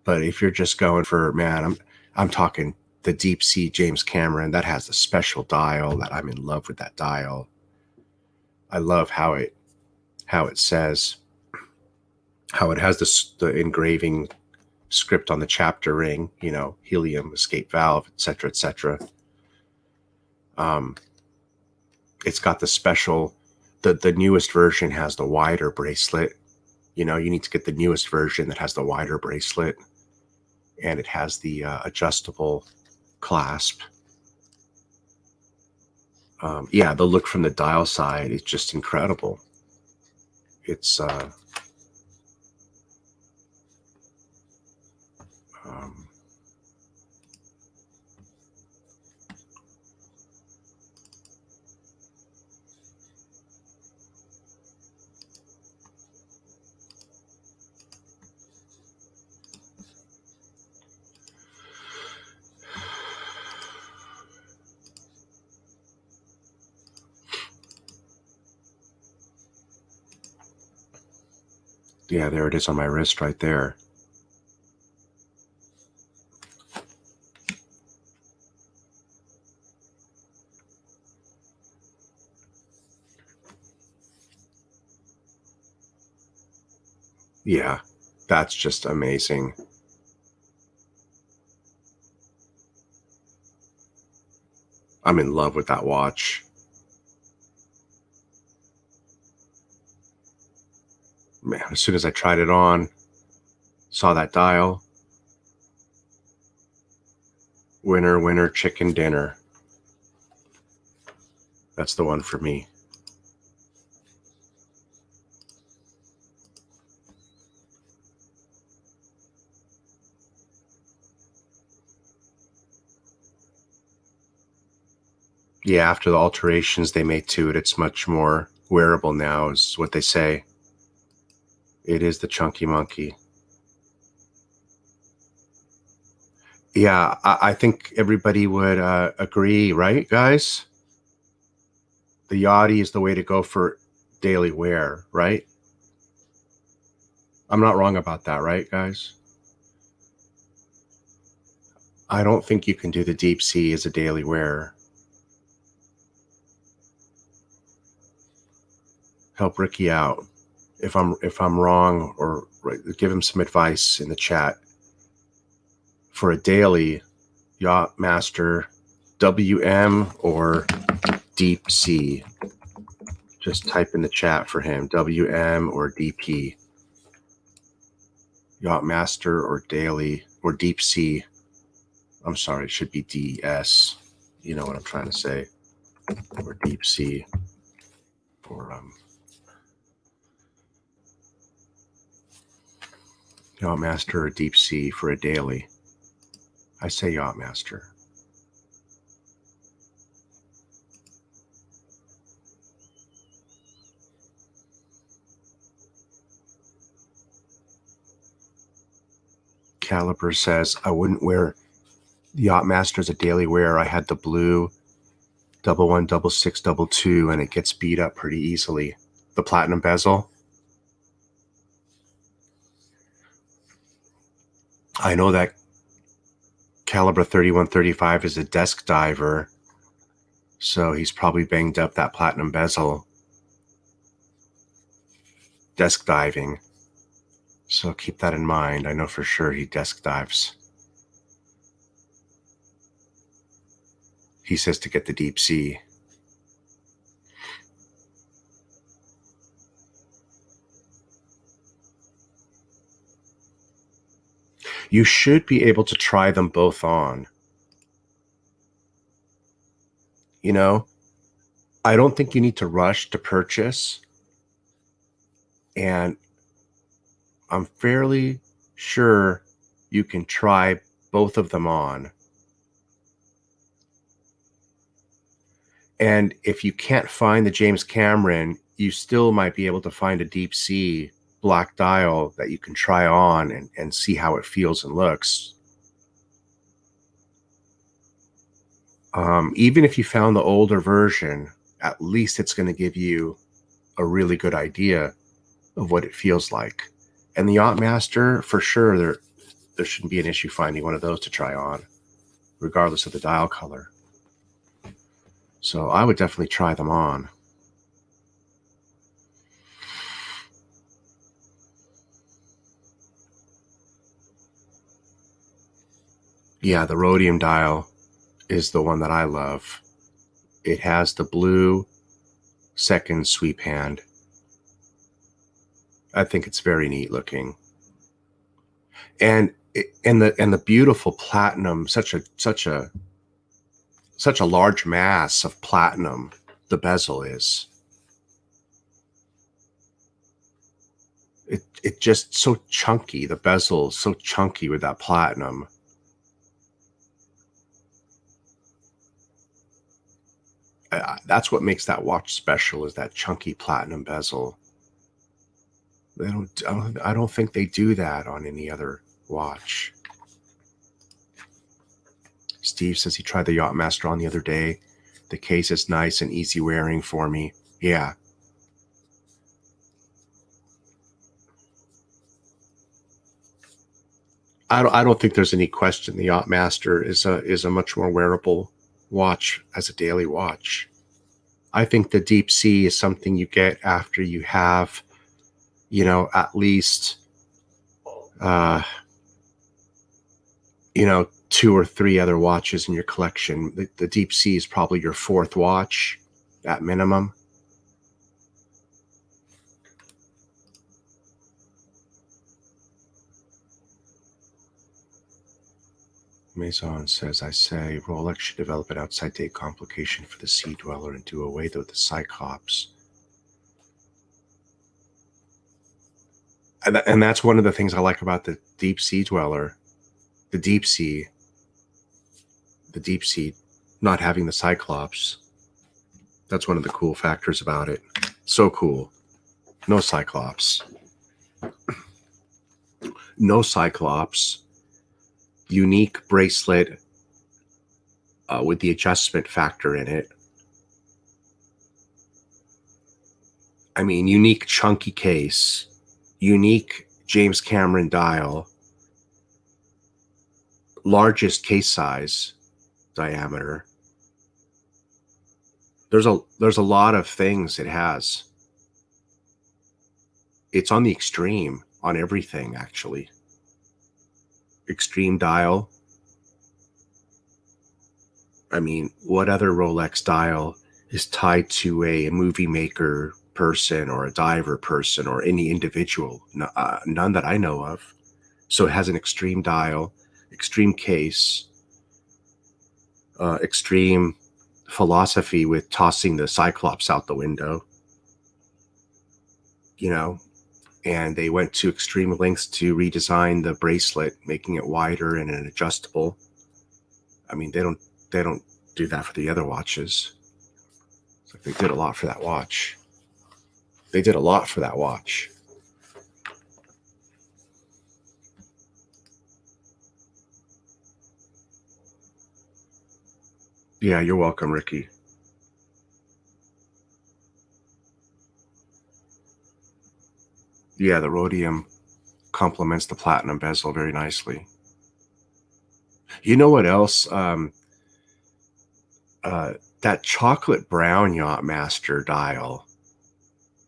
But if you're just going for, man, I'm talking the Deepsea James Cameron, that has a special dial that I'm in love with that dial. I love how it says, how it has the engraving script on the chapter ring, you know, helium, escape valve, etc., etc. It's got the special, the newest version has the wider bracelet. You know, you need to get the newest version that has the wider bracelet, and it has the adjustable clasp. Yeah, the look from the dial side is just incredible. It's yeah, there it is on my wrist right there. Yeah, that's just amazing. I'm in love with that watch. Man, as soon as I tried it on, saw that dial, winner, winner, chicken dinner. That's the one for me. Yeah, after the alterations they made to it, it's much more wearable now, is what they say. It is the chunky monkey. Yeah, I think everybody would agree, right, guys? The Yachty is the way to go for daily wear, right? I'm not wrong about that, right, guys? I don't think you can do the Deepsea as a daily wear. Help Ricky out if I'm wrong, or give him some advice in the chat. For a daily, Yacht-Master, WM or Deepsea. Just type in the chat for him, WM or DP. Yacht-Master or daily or Deepsea. I'm sorry, it should be DS. You know what I'm trying to say. Or Deepsea. Or Yacht-Master or Deepsea for a daily. I say Yacht-Master. Caliber says, I wouldn't wear Yacht-Master as a daily wear. I had the blue 116622 and it gets beat up pretty easily. The platinum bezel. I know that Caliber 3135 is a desk diver, so he's probably banged up that platinum bezel desk diving. So keep that in mind. I know for sure he desk dives. He says to get the Deepsea. You should be able to try them both on. You know, I don't think you need to rush to purchase. And I'm fairly sure you can try both of them on. And if you can't find the James Cameron, you still might be able to find a Deepsea black dial that you can try on and see how it feels and looks. Even if you found the older version, at least it's going to give you a really good idea of what it feels like. And the Yacht-Master, for sure, there shouldn't be an issue finding one of those to try on, regardless of the dial color. So I would definitely try them on. Yeah, the rhodium dial is the one that I love. It has the blue second sweep hand. I think it's very neat looking. And the beautiful platinum, such a large mass of platinum the bezel is. It just so chunky. The bezel is so chunky with that platinum. That's what makes that watch special, is that chunky platinum bezel. I don't think they do that on any other watch. Steve says he tried the Yacht-Master on the other day. The case is nice and easy wearing for me. Yeah. I don't think there's any question the Yacht-Master is a much more wearable watch as a daily watch. I think the Deepsea is something you get after you have, at least, 2 or 3 other watches in your collection. The Deepsea is probably your 4th watch at minimum. Maison says, I say Rolex should develop an outside date complication for the Sea Dweller and do away with the Cyclops. And that's one of the things I like about the Deepsea Dweller. The Deepsea not having the Cyclops. That's one of the cool factors about it. So cool. No Cyclops. No Cyclops. Unique bracelet with the adjustment factor in it. I mean, unique chunky case. Unique James Cameron dial. Largest case size diameter. There's a lot of things it has. It's on the extreme on everything, actually. Extreme dial. I mean, what other Rolex dial is tied to a movie maker person or a diver person or any individual? None that I know of. So it has an extreme dial, extreme case, extreme philosophy with tossing the Cyclops out the window. And they went to extreme lengths to redesign the bracelet, making it wider and an adjustable. I mean, they don't do that for the other watches. It's like they did a lot for that watch. They did a lot for that watch. Yeah, you're welcome, Ricky. Yeah, the rhodium complements the platinum bezel very nicely. You know what else? That chocolate brown Yacht-Master dial,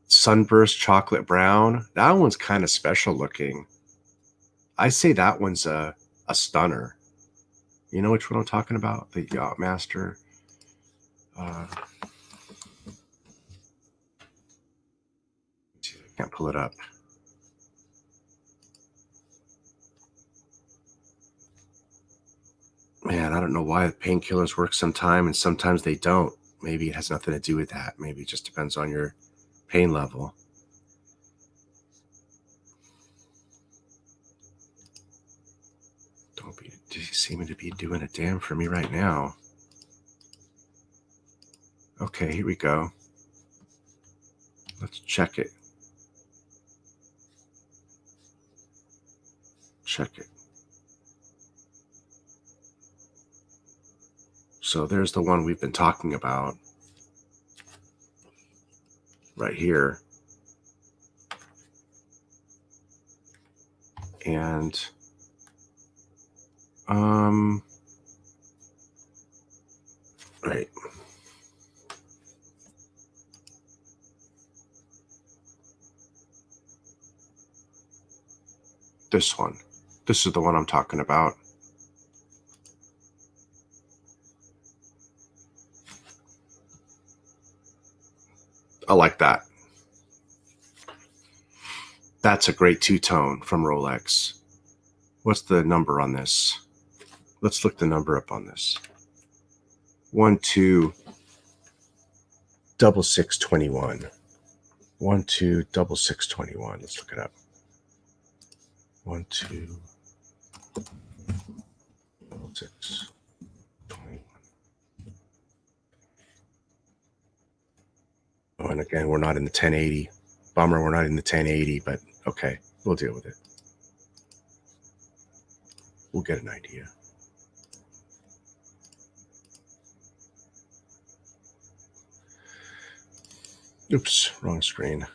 sunburst chocolate brown, that one's kind of special looking. I say that one's a stunner. You know which one I'm talking about? The Yacht-Master. Can't pull it up. Man, I don't know why painkillers work sometime and sometimes they don't. Maybe it has nothing to do with that. Maybe it just depends on your pain level. You seem to be doing a damn for me right now. Okay, here we go. Let's check it. Check it. So there's the one we've been talking about right here. And right. This one. This is the one I'm talking about. I like that. That's a great two-tone from Rolex. What's the number on this? Let's look the number up on this. 126621. 126621. Let's look it up. 126621. Oh, and again, we're not in the 1080. Bummer, we're not in the 1080, but okay, we'll deal with it. We'll get an idea. Oops, wrong screen.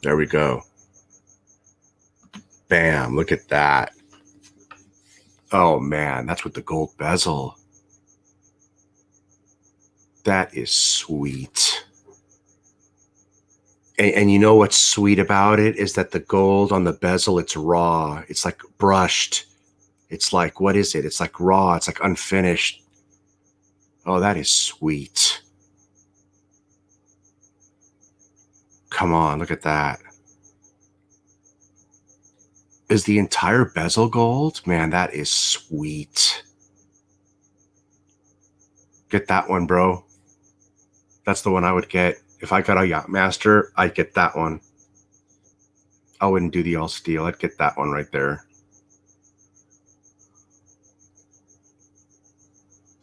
There we go. Bam, look at that. Oh man, that's with the gold bezel. That is sweet. And you know what's sweet about it is that the gold on the bezel, it's raw. It's like brushed. It's like, what is it? It's like raw. It's like unfinished. Oh, that is sweet. Come on, look at that. Is the entire bezel gold? Man, that is sweet. Get that one, bro. That's the one I would get. If I got a Yacht-Master, I'd get that one. I wouldn't do the all steel. I'd get that one right there.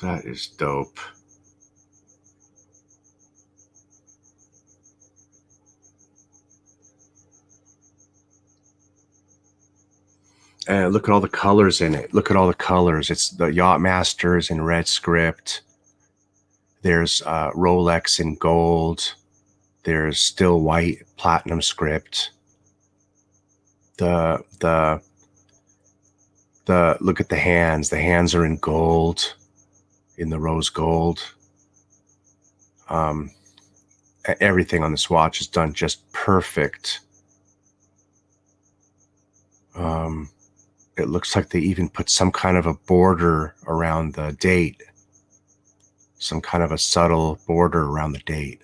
That is dope. And look at all the colors in it. Look at all the colors. It's the Yacht-Masters in red script. There's Rolex in gold. There's still white platinum script. The look at the hands. The hands are in gold, in the rose gold. Everything on this watch is done just perfect. It looks like they even put some kind of a border around the date. Some kind of a subtle border around the date.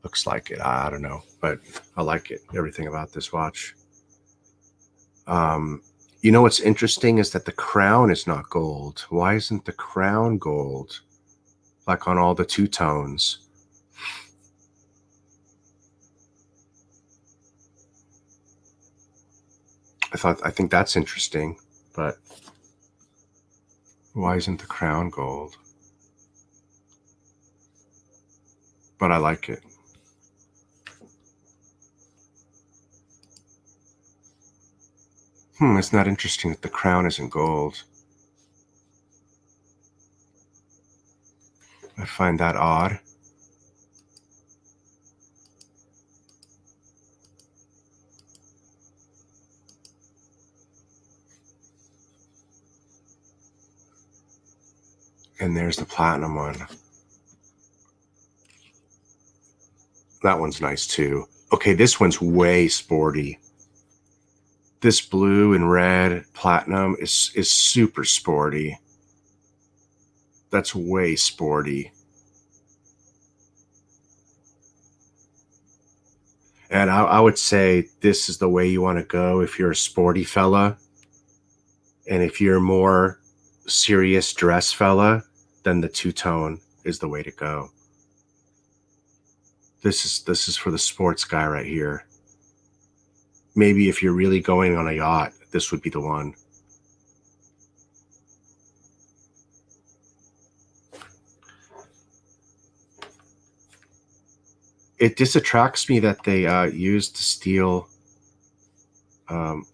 Looks like it. I don't know, but I like it. Everything about this watch. You know what's interesting is that the crown is not gold. Why isn't the crown gold? Like on all the two-tones. I think that's interesting, but why isn't the crown gold? But I like it. It's not interesting that the crown isn't gold. I find that odd. And there's the platinum one. That one's nice too. Okay, this one's way sporty. This blue and red platinum is super sporty. That's way sporty. And I would say this is the way you want to go if you're a sporty fella. And if you're more serious dress fella, then the two-tone is the way to go. This is for the sports guy right here. Maybe if you're really going on a yacht, this would be the one. It disattracts me that they used the steel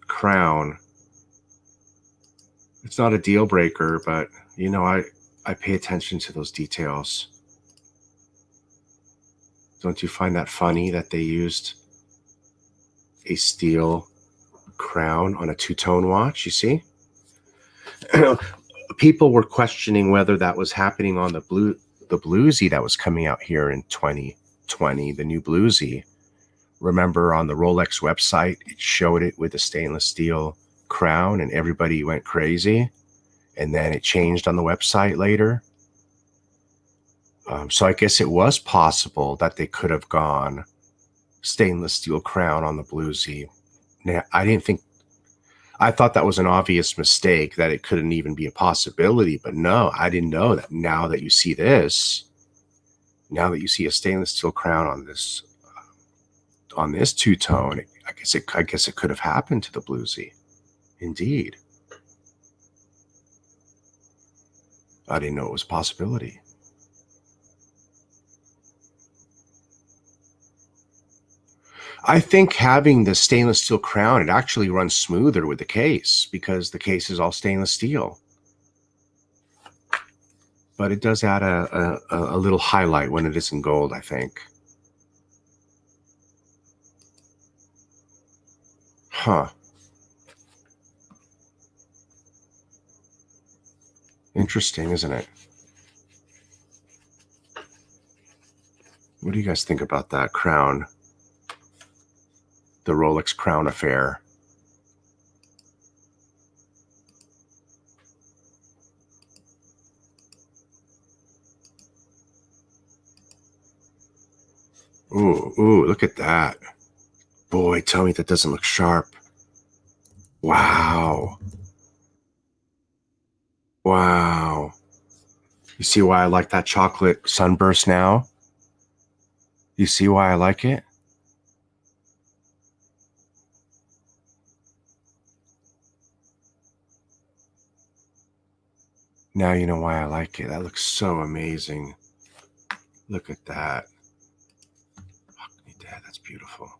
crown. It's not a deal breaker, but you know, I pay attention to those details. Don't you find that funny that they used a steel crown on a two-tone watch? You see? People were questioning whether that was happening on the bluesy that was coming out here in 2020, the new bluesy. Remember on the Rolex website, it showed it with a stainless steel crown and everybody went crazy. And then it changed on the website later. So I guess it was possible that they could have gone stainless steel crown on the bluesy. Now, I thought that was an obvious mistake, that it couldn't even be a possibility, but no, I didn't know that. Now that you see this, now that you see a stainless steel crown on this two-tone, I guess it could have happened to the bluesy. Indeed. I didn't know it was a possibility. I think having the stainless steel crown, it actually runs smoother with the case because the case is all stainless steel. But it does add a little highlight when it is in gold, I think. Huh. Interesting, isn't it? What do you guys think about that crown? The Rolex crown affair. Ooh, look at that. Boy, tell me that doesn't look sharp. Wow. Wow. You see why I like that chocolate sunburst now? You see why I like it? Now you know why I like it. That looks so amazing. Look at that. Fuck me, Dad, that's beautiful.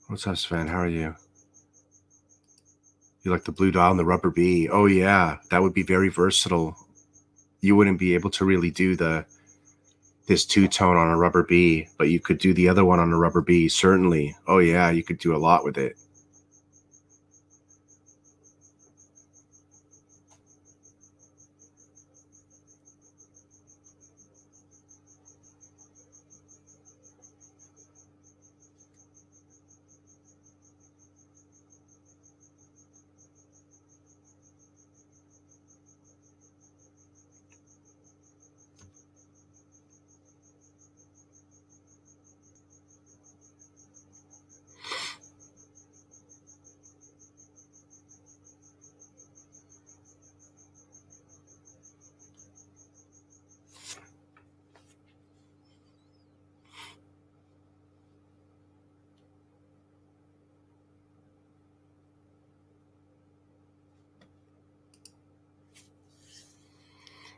What's up, Sven? How are you? You like the blue dial and the rubber bee? Oh yeah, that would be very versatile. You wouldn't be able to really do this two-tone on a rubber bee, but you could do the other one on a rubber bee, certainly. Oh yeah, you could do a lot with it.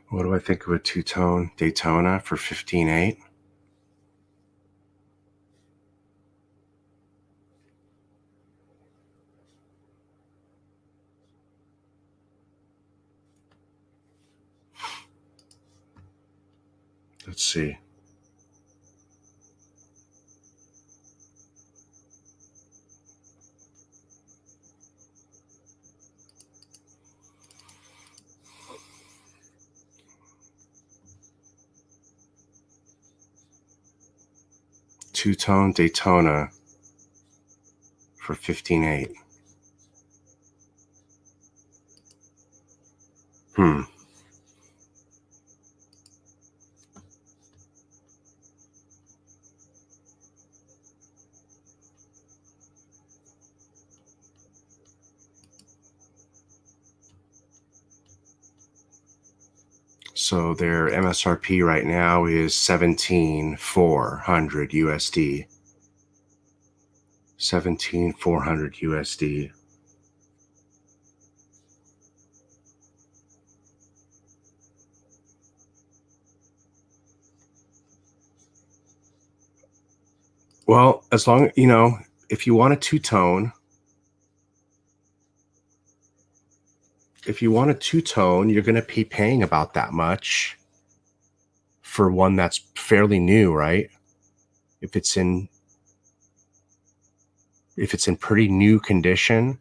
What do I think of a two-tone Daytona for 15.8? Let's see. Two-tone Daytona for 15.8. So their MSRP right now is 17,400 USD. 17,400 USD. Well, as long, you know, if you want a two-tone, you're going to be paying about that much for one that's fairly new, right? If it's in pretty new condition,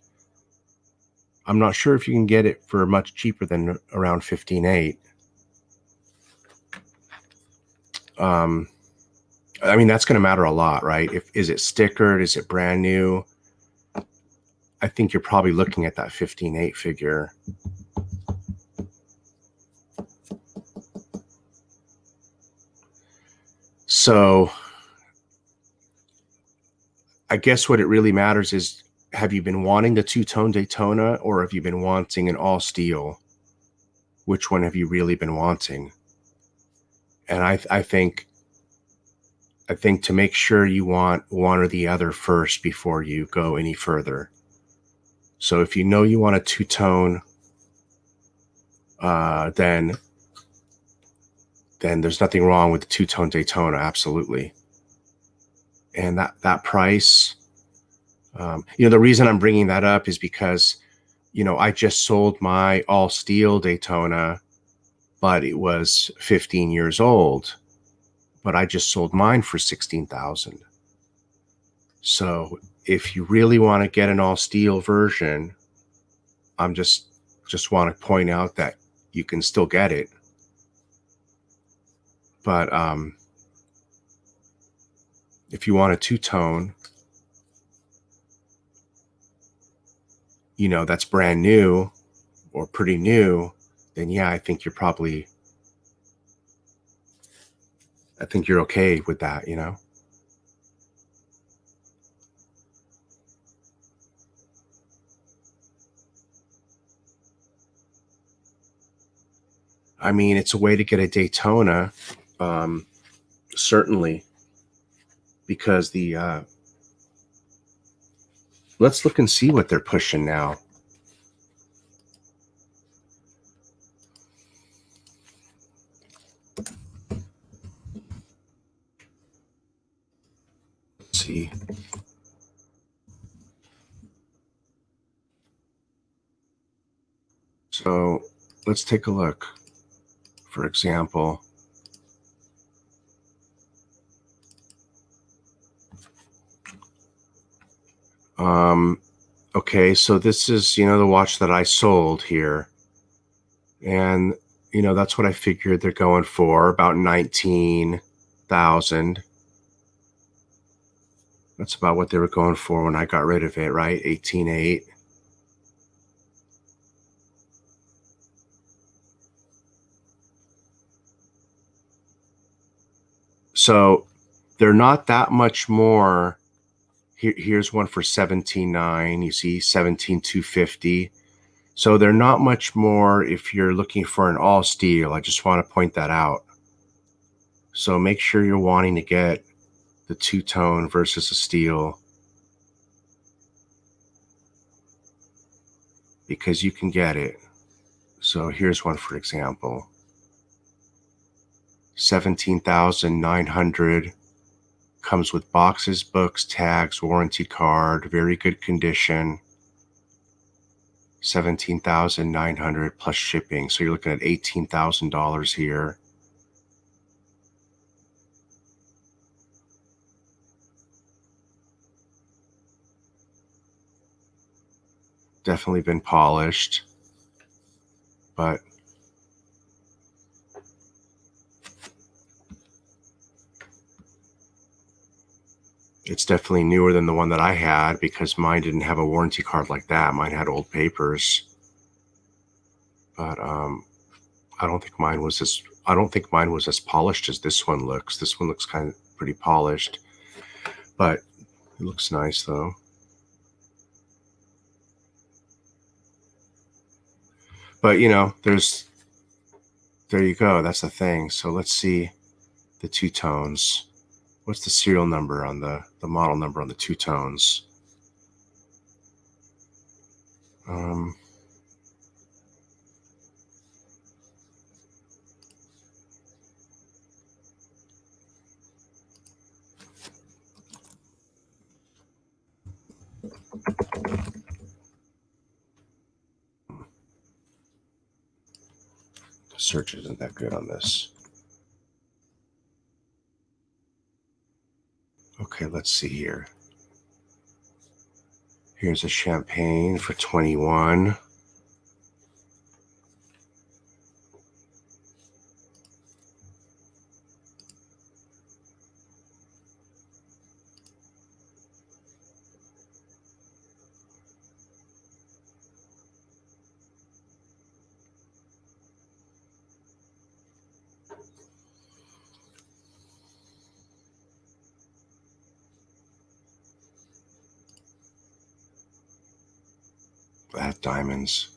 I'm not sure if you can get it for much cheaper than around 15.8. I mean, that's going to matter a lot, right? Is it stickered? Is it brand new? I think you're probably looking at that 15.8 figure. So I guess what it really matters is, have you been wanting the two-tone Daytona, or have you been wanting an all steel? Which one have you really been wanting? And I think to make sure you want one or the other first before you go any further. So if you know you want a two-tone, then there's nothing wrong with the two-tone Daytona, absolutely. And that price, you know, the reason I'm bringing that up is because, you know, I just sold my all steel Daytona, but it was 15 years old. But I just sold mine for 16,000. So if you really want to get an all steel version, I'm just want to point out that you can still get it. But if you want a two-tone, you know, that's brand new or pretty new, then yeah, I think you're okay with that, you know? I mean, it's a way to get a Daytona, certainly, because let's look and see what they're pushing now. Let's see. So let's take a look. For example, okay, so this is, you know, the watch that I sold here. And, you know, that's what I figured they're going for, about 19,000. That's about what they were going for when I got rid of it, right? 18.8. So they're not that much more. Here's one for 17.9. You see 17,250. So they're not much more if you're looking for an all steel. I just want to point that out. So make sure you're wanting to get the two-tone versus a steel, because you can get it. So here's one, for example, 17,900, comes with boxes, books, tags, warranty card, very good condition. 17,900 plus shipping. So you're looking at $18,000 here. Definitely been polished, but It's definitely newer than the one that I had because mine didn't have a warranty card like that. Mine had old papers. But I don't think mine was as polished as this one looks. This one looks kind of pretty polished, but it looks nice though. But you know, there you go. That's the thing. So let's see the two tones. What's the serial number on the model number on the two tones? The search isn't that good on this. Okay, let's see here. Here's a champagne for 21. That diamonds.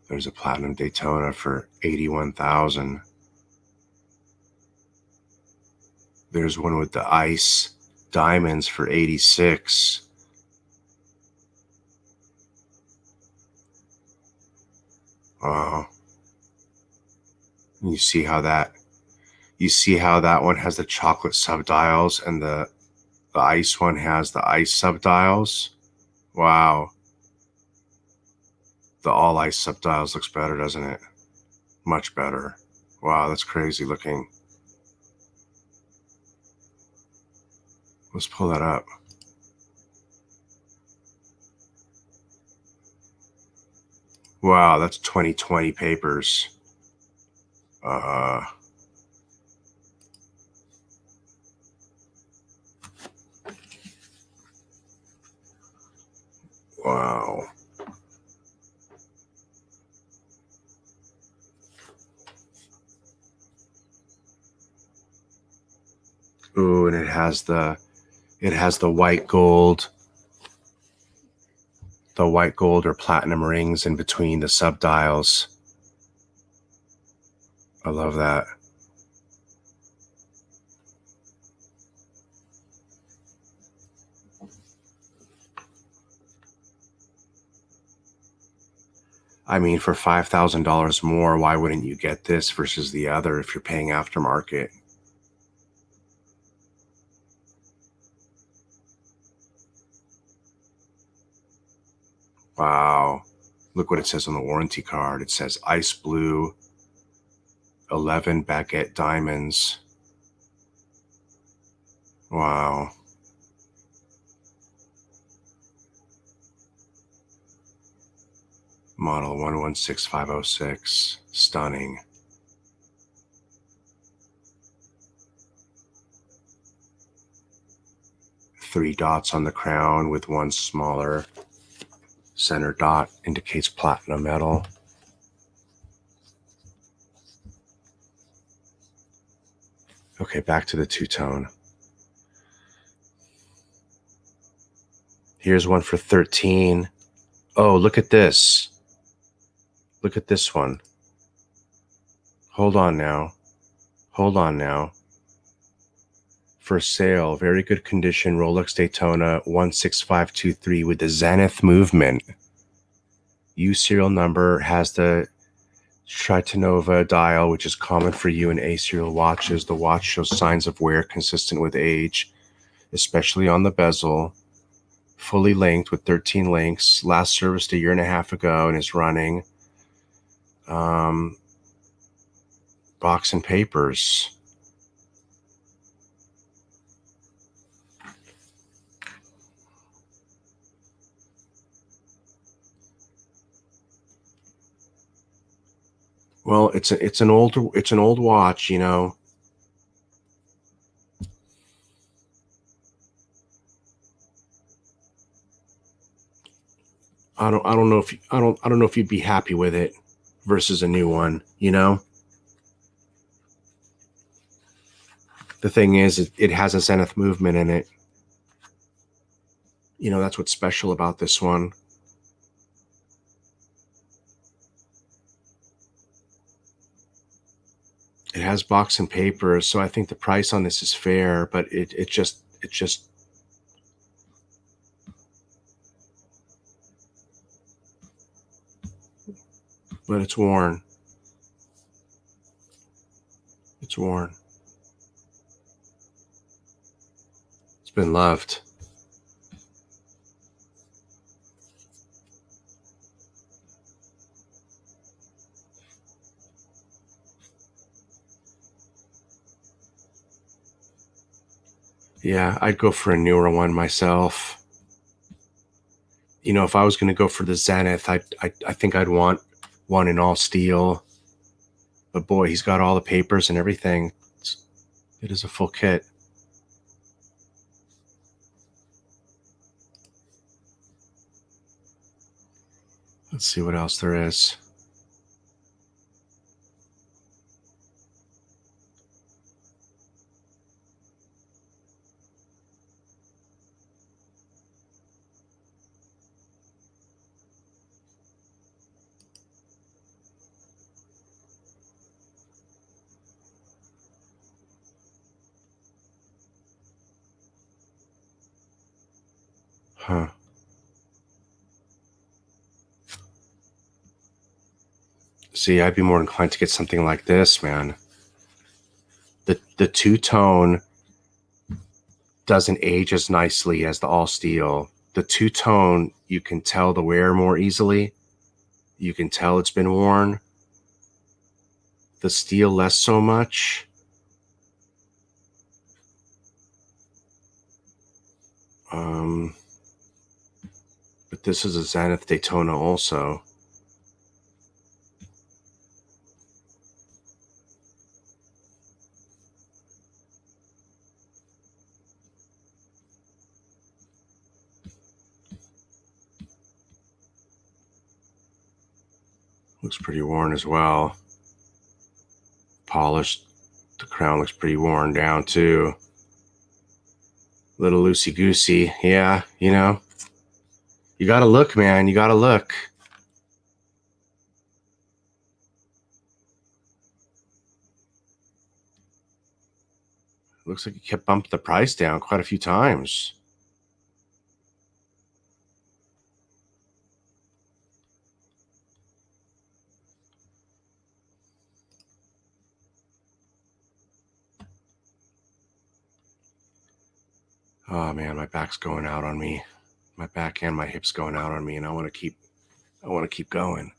There's a platinum Daytona for 81,000. There's one with the ice diamonds for 86. Wow. You see how that one has the chocolate subdials and the ice one has the ice subdials. Wow. The all ice subdials looks better, doesn't it? Much better. Wow, that's crazy looking. Let's pull that up. Wow, that's 2020 papers. Wow. Ooh, and it has the white gold. The white gold or platinum rings in between the subdials. I love that. I mean, for $5,000 more, why wouldn't you get this versus the other if you're paying aftermarket? Wow. Look what it says on the warranty card. It says ice blue, 11 baguette diamonds. Wow. Model 116506. Stunning. Three dots on the crown with one smaller center dot indicates platinum metal. Okay, back to the two-tone. Here's one for 13. Oh, look at this. Look at this one. Hold on now. Hold on now. For sale, very good condition, Rolex Daytona 16523 with the Zenith movement. U serial number has the Tritonova dial, which is common for U and A serial watches. The watch shows signs of wear consistent with age, especially on the bezel. Fully linked with 13 links. Last serviced a year and a half ago and is running. Box and papers. Well, it's an old watch, you know. I don't know if I don't know if you'd be happy with it versus a new one, you know. The thing is, it has a zenith movement in it. You know, that's what's special about this one. It has box and papers, so I think the price on this is fair, but it just but it's worn. It's worn. It's been loved. Yeah, I'd go for a newer one myself. You know, if I was going to go for the Zenith, I think I'd want one in all steel. But boy, he's got all the papers and everything. It is a full kit. Let's see what else there is. Huh. See, I'd be more inclined to get something like this, man. The two-tone doesn't age as nicely as the all steel. The two-tone, you can tell the wear more easily. You can tell it's been worn. The steel, less so much. But this is a Zenith Daytona also. Looks pretty worn as well. Polished. The crown looks pretty worn down too. Little loosey-goosey. Yeah, you know. You gotta look, man. You gotta look. Looks like he kept bumping the price down quite a few times. Oh man, my back's going out on me. My back and my hips going out on me, and I want to keep going.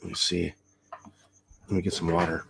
Let me see. Let me get some water.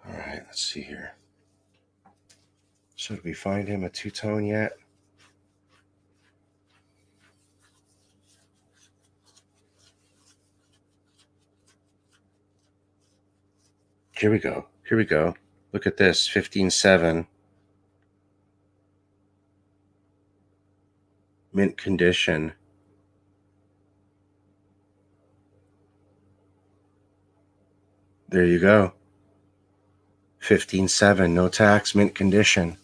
All right, let's see here. So did we find him a two-tone yet? Here we go. Here we go. Look at this, 15.7. Mint condition. There you go. 15.7, no tax, mint condition.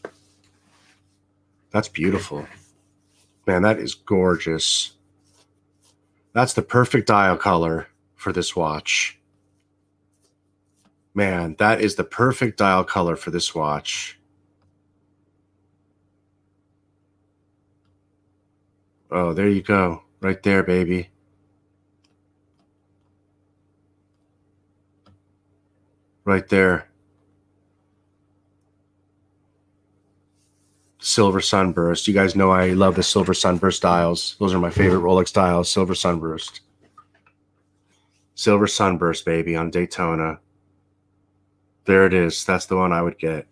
That's beautiful. Man, that is gorgeous. That's the perfect dial color for this watch. Man, that is the perfect dial color for this watch. Oh, there you go. Right there, baby. Right there. Silver sunburst. You guys know I love the silver sunburst dials. Those are my favorite Rolex dials. Silver sunburst. Silver sunburst, baby, on Daytona. There it is. That's the one I would get.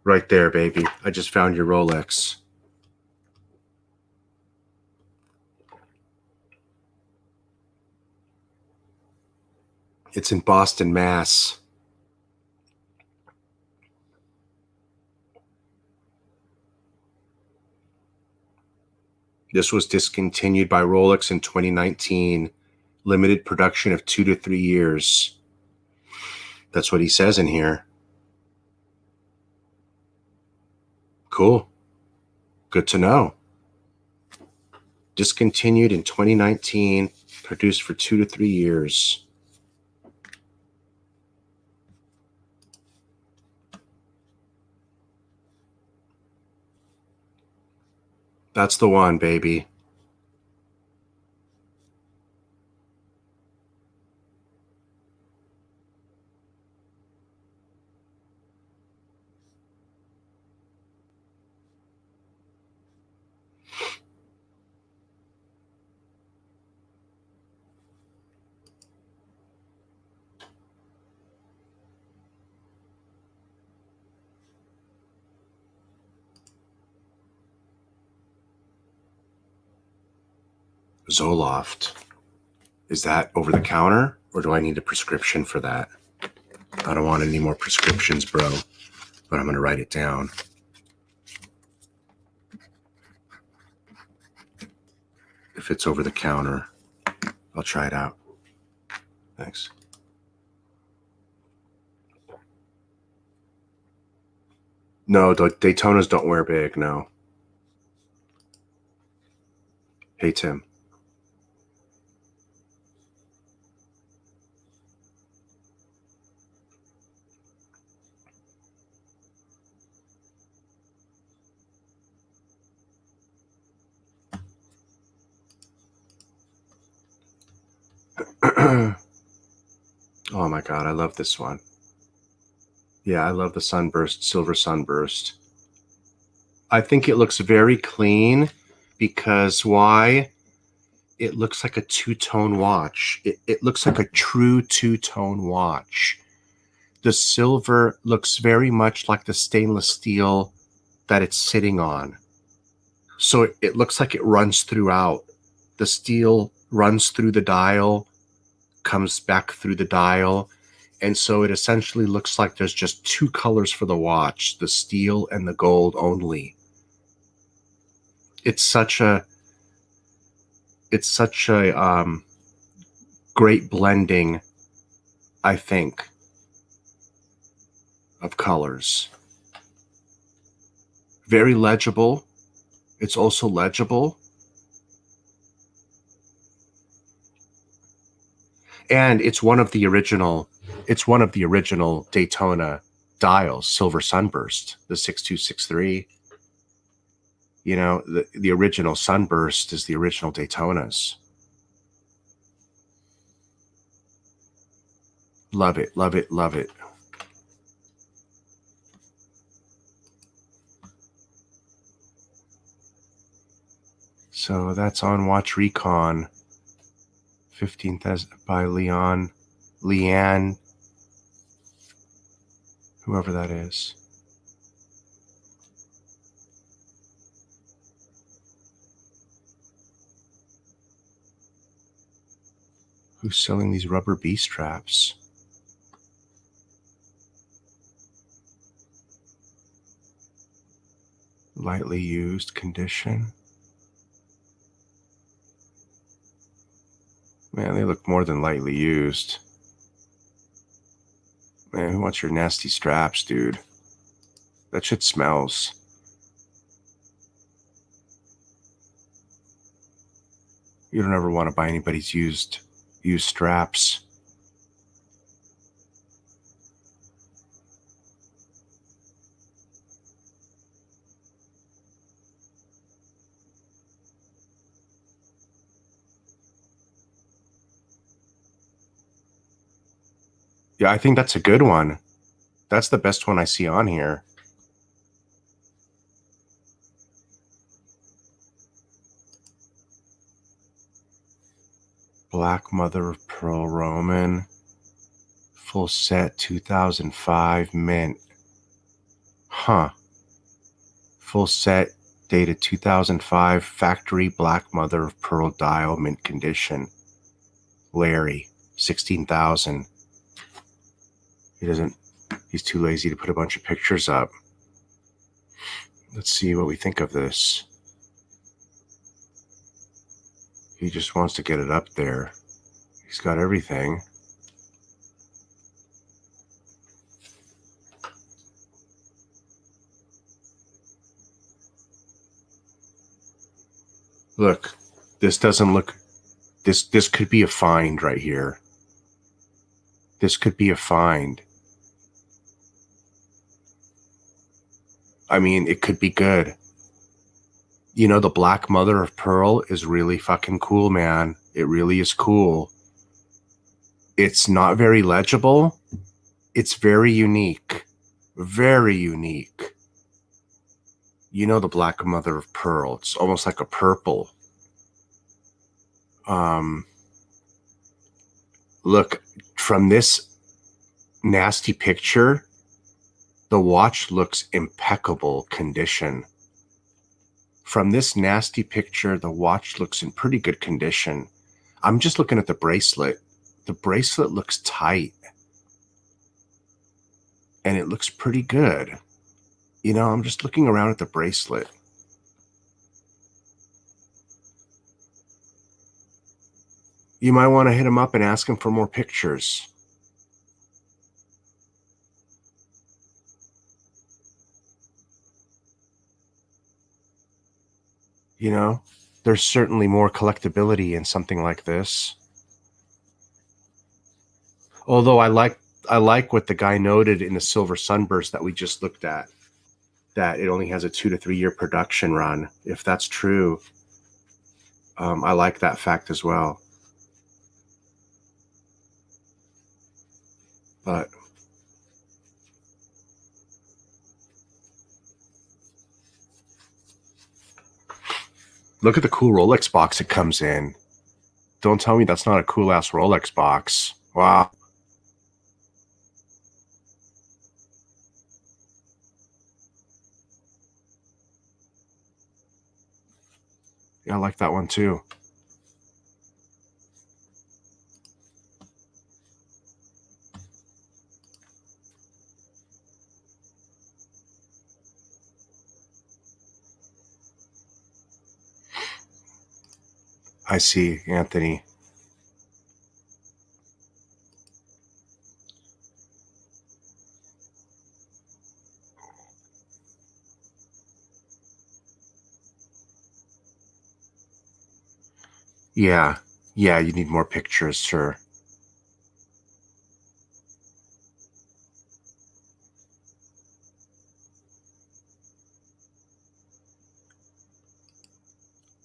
Right there, baby. I just found your Rolex. It's in Boston, Mass. This was discontinued by Rolex in 2019. Limited production of 2 to 3 years. That's what he says in here. Cool. Good to know. Discontinued in 2019. Produced for 2 to 3 years. That's the one, baby. Zoloft. Is that over the counter, or do I need a prescription for that? I don't want any more prescriptions, bro, but I'm going to write it down. If it's over the counter, I'll try it out. Thanks. No, the Daytonas don't wear big, no. Hey, Tim. Oh my God, I love this one. Yeah, I love the sunburst, silver sunburst. I think it looks very clean because why? It looks like a two-tone watch. It looks like a true two-tone watch. The silver looks very much like the stainless steel that it's sitting on. So it looks like it runs throughout. The steel runs through the dial, comes back through the dial. And so it essentially looks like there's just two colors for the watch, the steel and the gold only. It's such a great blending, I think, of colors. Very legible. It's also legible. And it's one of the original Daytona dials, silver sunburst, the 6263. You know, the original sunburst is the original Daytonas. Love it, love it, love it. So that's on Watch Recon. 15th by Leanne, whoever that is. Who's selling these rubber B straps? Lightly used condition. Man, they look more than lightly used. Man, who wants your nasty straps, dude? That shit smells. You don't ever want to buy anybody's used straps. Yeah, I think that's a good one. That's the best one I see on here. Black mother of pearl Roman. Full set 2005 mint. Huh. Full set dated 2005 factory black mother of pearl dial mint condition. Larry, 16,000. He's too lazy to put a bunch of pictures up. Let's see what we think of this. He just wants to get it up there. He's got everything. Look, this doesn't look, this could be a find right here. This could be a find. I mean, it could be good. You know, the black mother of pearl is really fucking cool, man. It really is cool. It's not very legible. It's very unique. Very unique. You know the black mother of pearl. It's almost like a purple. Look, from this nasty picture, the watch looks impeccable condition. From this nasty picture, the watch looks in pretty good condition. I'm just looking at the bracelet. The bracelet looks tight. And it looks pretty good. You know, I'm just looking around at the bracelet. You might want to hit him up and ask him for more pictures. You know, there's certainly more collectability in something like this. Although I like what the guy noted in the silver sunburst that we just looked at, that it only has a 2 to 3 year production run. If that's true, I like that fact as well. But look at the cool Rolex box it comes in. Don't tell me that's not a cool ass Rolex box. Wow. Yeah, I like that one too. I see, Anthony. Yeah, you need more pictures, sir.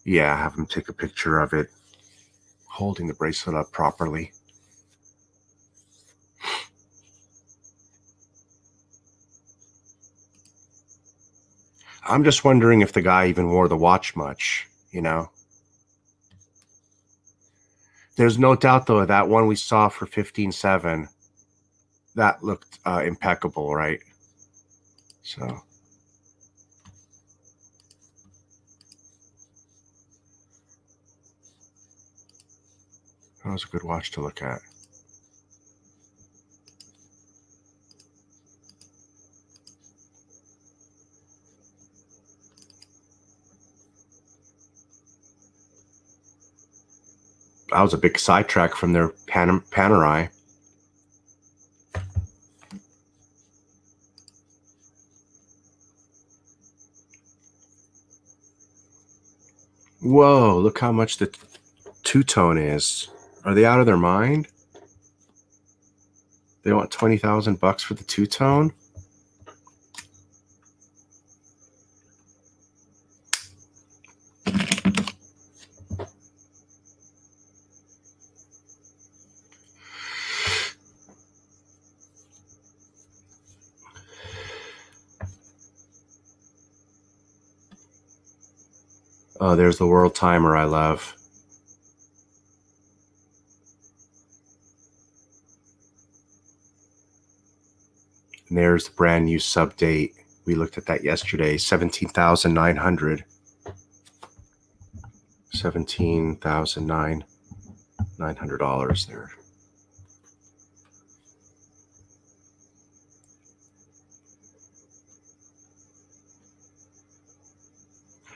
Yeah, have him take a picture of it, holding the bracelet up properly. I'm just wondering if the guy even wore the watch much, you know? There's no doubt, though, that one we saw for 15.7, that looked impeccable, right? So, That was a good watch to look at. That was a big sidetrack from their Panerai. Whoa, look how much the two-tone is. Are they out of their mind? They want $20,000 for the two-tone? Oh, there's the world timer I love. And there's the brand new sub date. We looked at that yesterday, 17,900. $17,900 there.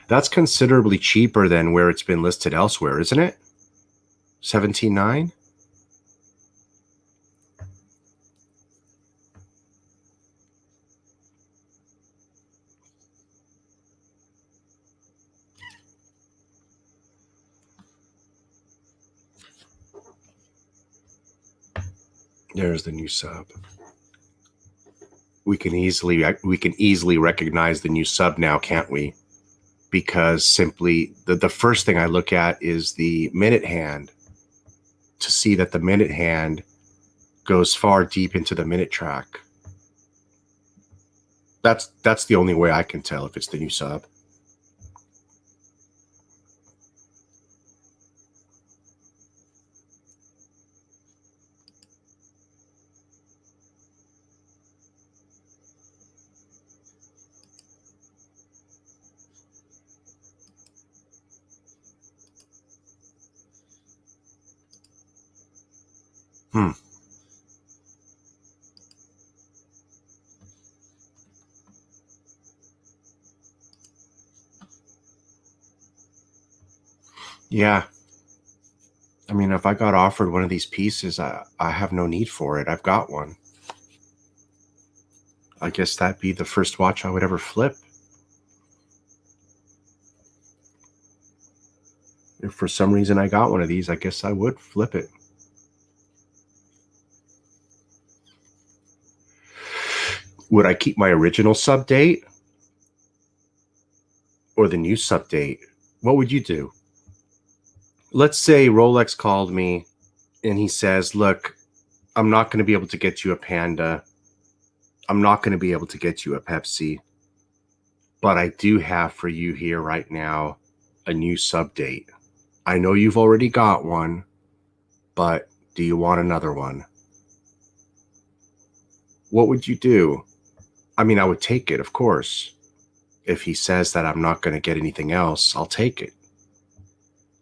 That's considerably cheaper than where it's been listed elsewhere, isn't it? 17.9? There's the new sub. We can easily recognize the new sub now, can't we? Because simply the first thing I look at is the minute hand to see that the minute hand goes far deep into the minute track. That's the only way I can tell if it's the new sub. Yeah. I mean, if I got offered one of these pieces, I have no need for it. I've got one. I guess that'd be the first watch I would ever flip. If for some reason I got one of these, I guess I would flip it. Would I keep my original sub date or the new sub date? What would you do? Let's say Rolex called me and he says, look, I'm not going to be able to get you a Panda. I'm not going to be able to get you a Pepsi. But I do have for you here right now a new sub date. I know you've already got one, but do you want another one? What would you do? I mean, I would take it, of course. If he says that I'm not going to get anything else, I'll take it.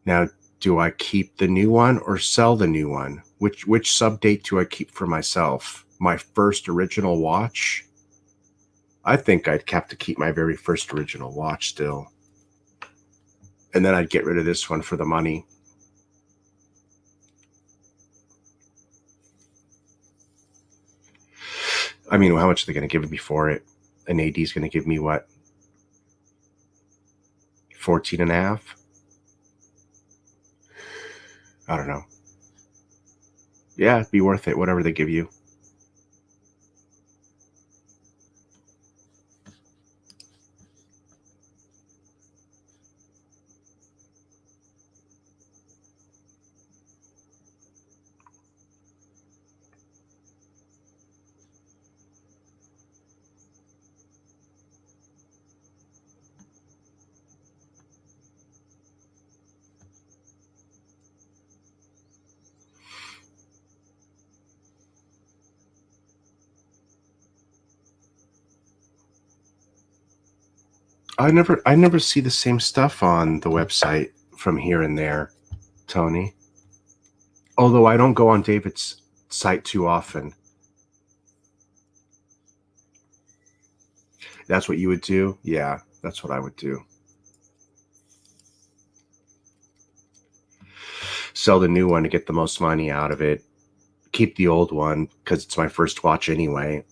Now, do I keep the new one or sell the new one? Which sub date do I keep for myself? My first original watch? I think I'd have to keep my very first original watch still. And then I'd get rid of this one for the money. I mean, how much are they going to give me for it? An AD is going to give me what? 14 and a half? I don't know. Yeah, it'd be worth it, whatever they give you. I never see the same stuff on the website from here and there, Tony. Although I don't go on David's site too often. That's what you would do? Yeah, that's what I would do. Sell the new one to get the most money out of it. Keep the old one because it's my first watch anyway.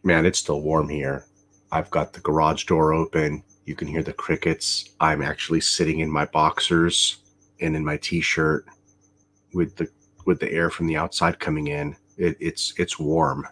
Man, it's still warm here. I've got the garage door open. You can hear the crickets. I'm actually sitting in my boxers and in my t-shirt with the air from the outside coming in. It's warm.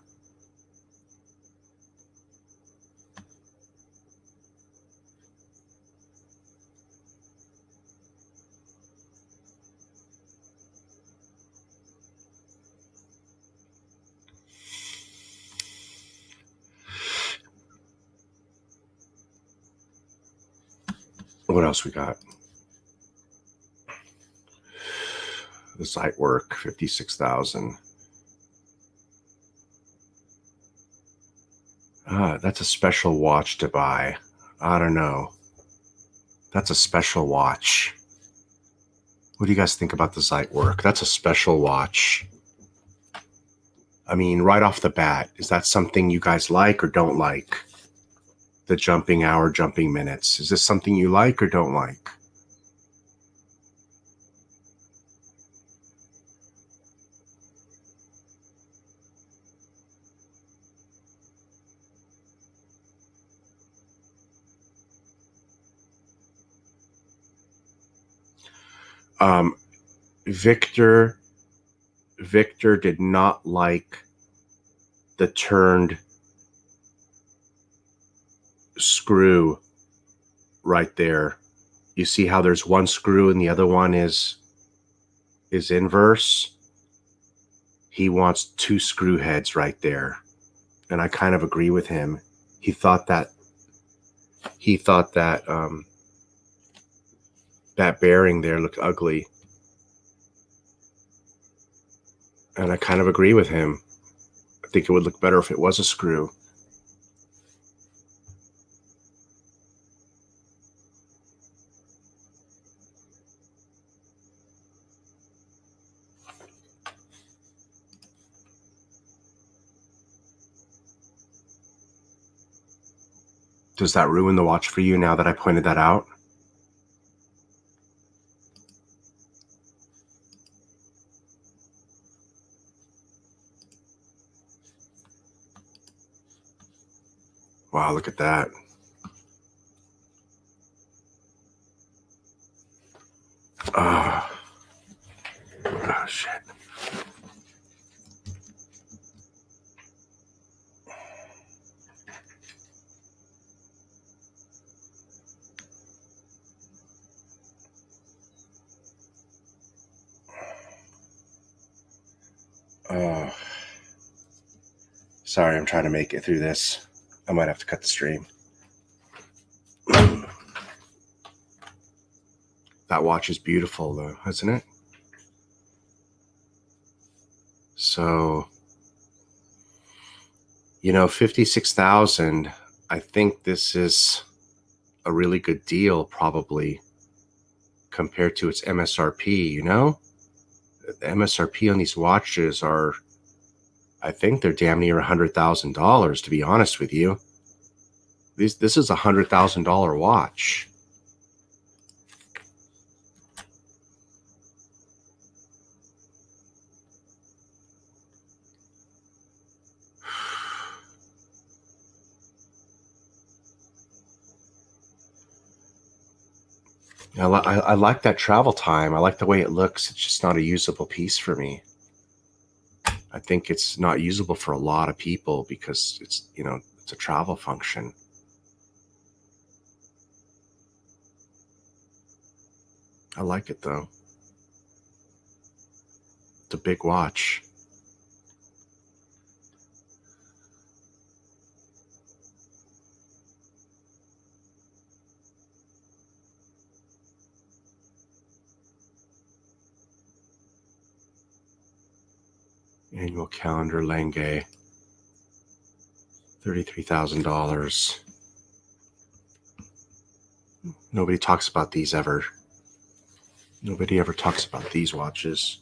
What else we got? The site work, 56,000. That's a special watch to buy. I don't know. That's a special watch. What do you guys think about the site work? That's a special watch. I mean, right off the bat, is that something you guys like or don't like? The jumping hour, jumping minutes. Is this something you like or don't like? Victor did not like the turned screw right there. You see how there's one screw and the other one is inverse? He wants two screw heads right there. And I kind of agree with him. He thought that that bearing there looked ugly. And I kind of agree with him. I think it would look better if it was a screw. Does that ruin the watch for you now that I pointed that out? Wow, look at that. Oh, shit. Oh. Sorry, I'm trying to make it through this. I might have to cut the stream. That watch is beautiful though, isn't it? So, 56,000, I think this is a really good deal probably compared to its MSRP, The MSRP on these watches are, I think they're damn near $100,000 to be honest with you. This is a $100,000 watch. I like that travel time. I like the way it looks. It's just not a usable piece for me. I think it's not usable for a lot of people because it's a travel function. I like it though. It's a big watch. Annual calendar Lange, $33,000. Nobody talks about these ever. Nobody ever talks about these watches.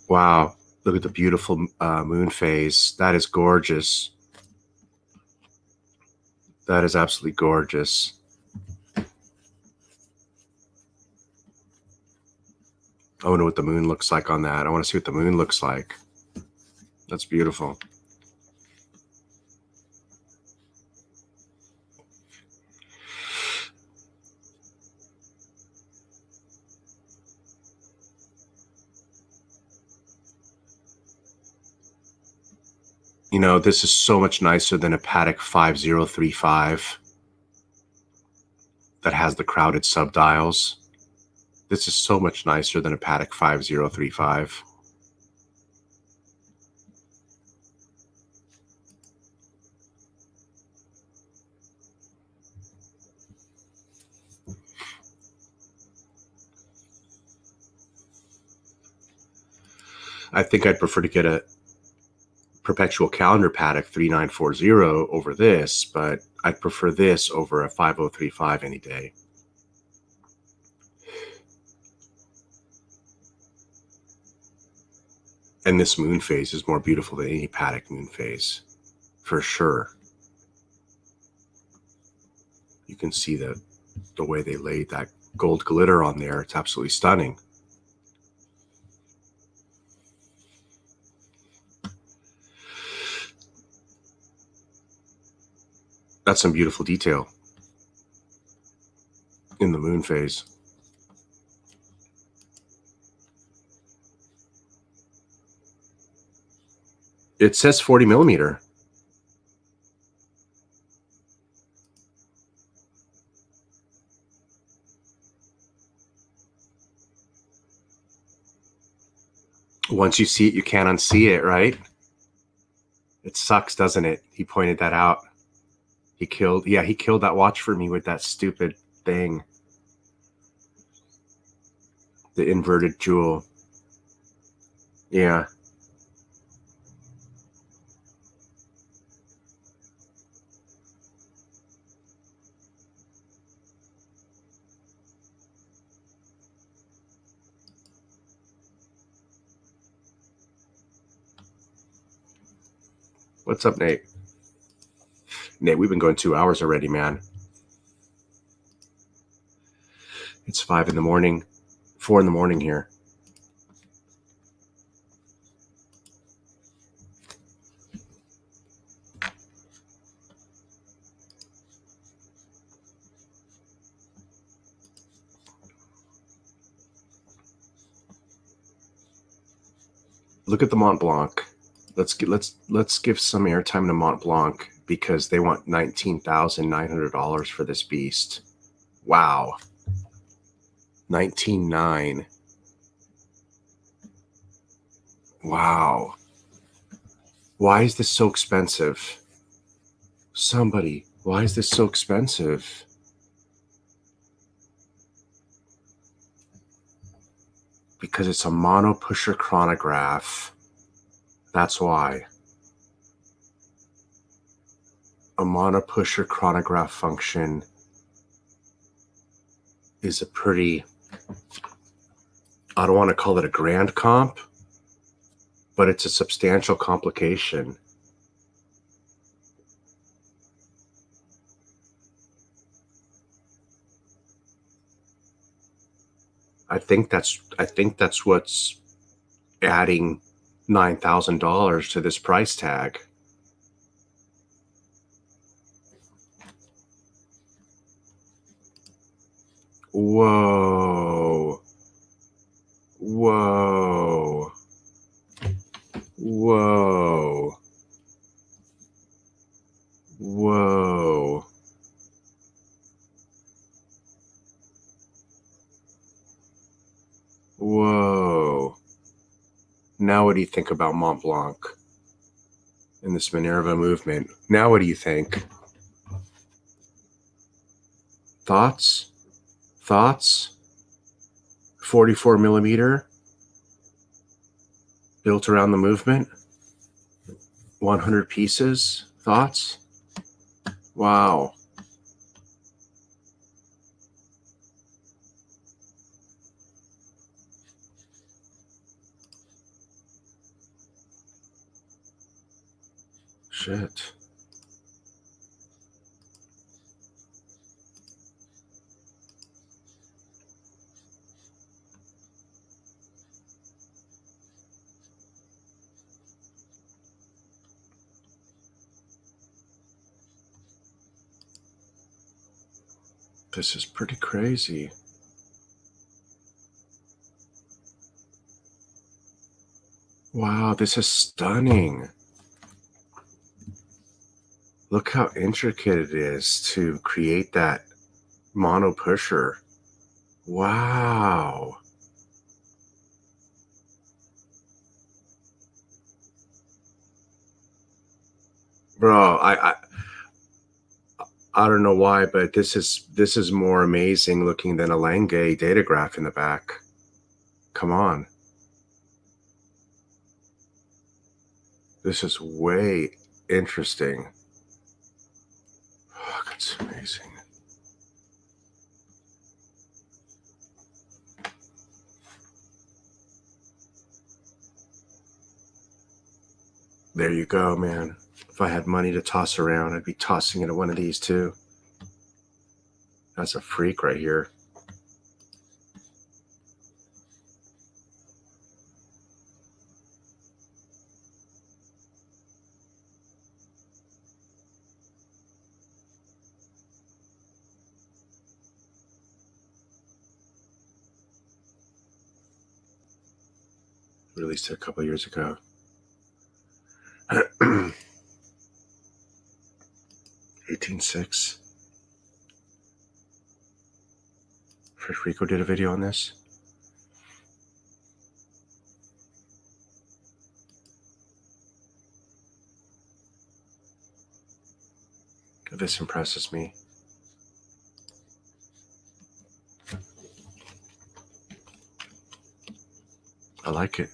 Wow, look at the beautiful moon phase. That is gorgeous. That is absolutely gorgeous. I wonder what the moon looks like on that. I want to see what the moon looks like. That's beautiful. You know, this is so much nicer than a Patek 5035 that has the crowded subdials. This is so much nicer than a Patek 5035. I think I'd prefer to get a perpetual calendar Patek 3940 over this, but I'd prefer this over a 5035 any day. And this moon phase is more beautiful than any Patek moon phase, for sure. You can see the way they laid that gold glitter on there. It's absolutely stunning. That's some beautiful detail in the moon phase. It says 40 millimeter. Once you see it, you can't unsee it, right? It sucks, doesn't it? He pointed that out. He killed that watch for me with that stupid thing. The inverted jewel. Yeah. What's up, Nate? Nate, we've been going 2 hours already, man. It's 5 in the morning, 4 in the morning here. Look at the Montblanc. Let's give some airtime to Montblanc because they want $19,900 for this beast. Wow. 19.9. Wow. Why is this so expensive? Somebody, why is this so expensive? Because it's a mono pusher chronograph. That's why. A mono pusher chronograph function is a pretty, I don't want to call it a grand comp, but it's a substantial complication. I think that's what's adding $9,000 to this price tag. Whoa. Whoa. Whoa. Whoa. Whoa. Now what do you think about Montblanc and this Minerva movement? Now what do you think? Thoughts? Thoughts? 44 millimeter, built around the movement. 100 pieces. Thoughts? Wow. Shit. This is pretty crazy. Wow, this is stunning. Look how intricate it is to create that mono pusher. Wow. Bro, I don't know why, but this is more amazing looking than a Lange datograph in the back. Come on. This is way interesting. Oh, that's amazing. There you go, man. If I had money to toss around, I'd be tossing into one of these too. That's a freak right here. Released it a couple of years ago. 18.6. Fresh Rico did a video on this. This impresses me. I like it.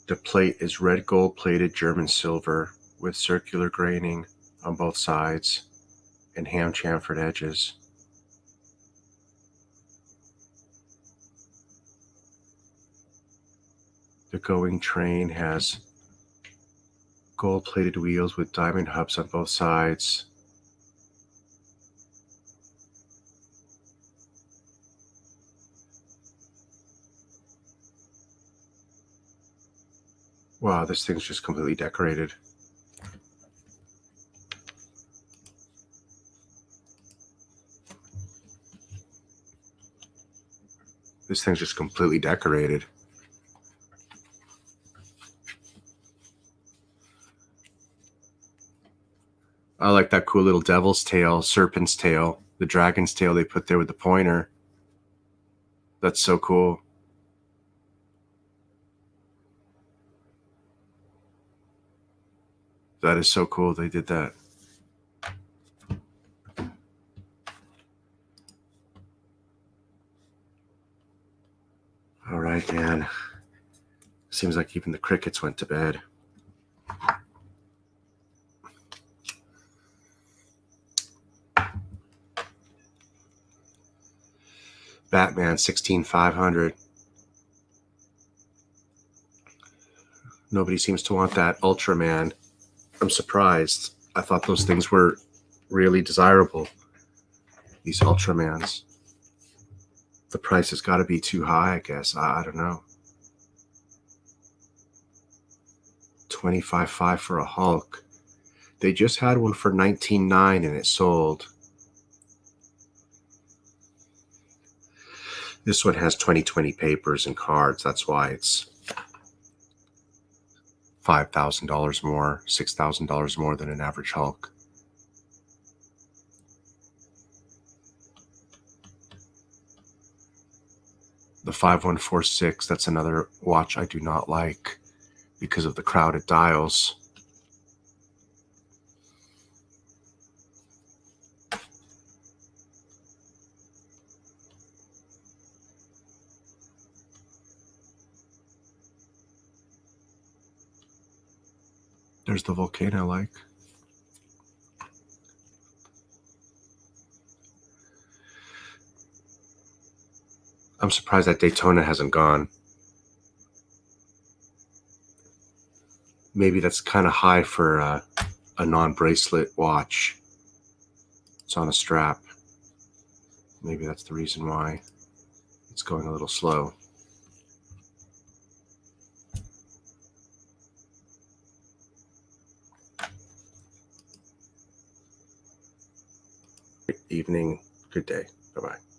The plate is red gold plated German silver with circular graining on both sides and ham chamfered edges. The going train has gold plated wheels with diamond hubs on both sides. Wow, this thing's just completely decorated. This thing's just completely decorated. I like that cool little devil's tail, serpent's tail, the dragon's tail they put there with the pointer. That's so cool. That is so cool they did that. All right, man. Seems like even the crickets went to bed. Batman 16,500. Nobody seems to want that Ultraman. I'm surprised. I thought those things were really desirable. These Ultramans. The price has got to be too high, I guess. I don't know. 25.5 for a Hulk. They just had one for 19.9 and it sold. This one has 2020 papers and cards. That's why it's $5,000 more, $6,000 more than an average Hulk. The 5146, that's another watch I do not like. because of the crowded dials. There's the volcano lake. I'm surprised that Daytona hasn't gone. Maybe that's kind of high for a non-bracelet watch. It's on a strap. Maybe that's the reason why it's going a little slow. Good evening. Good day. Bye-bye.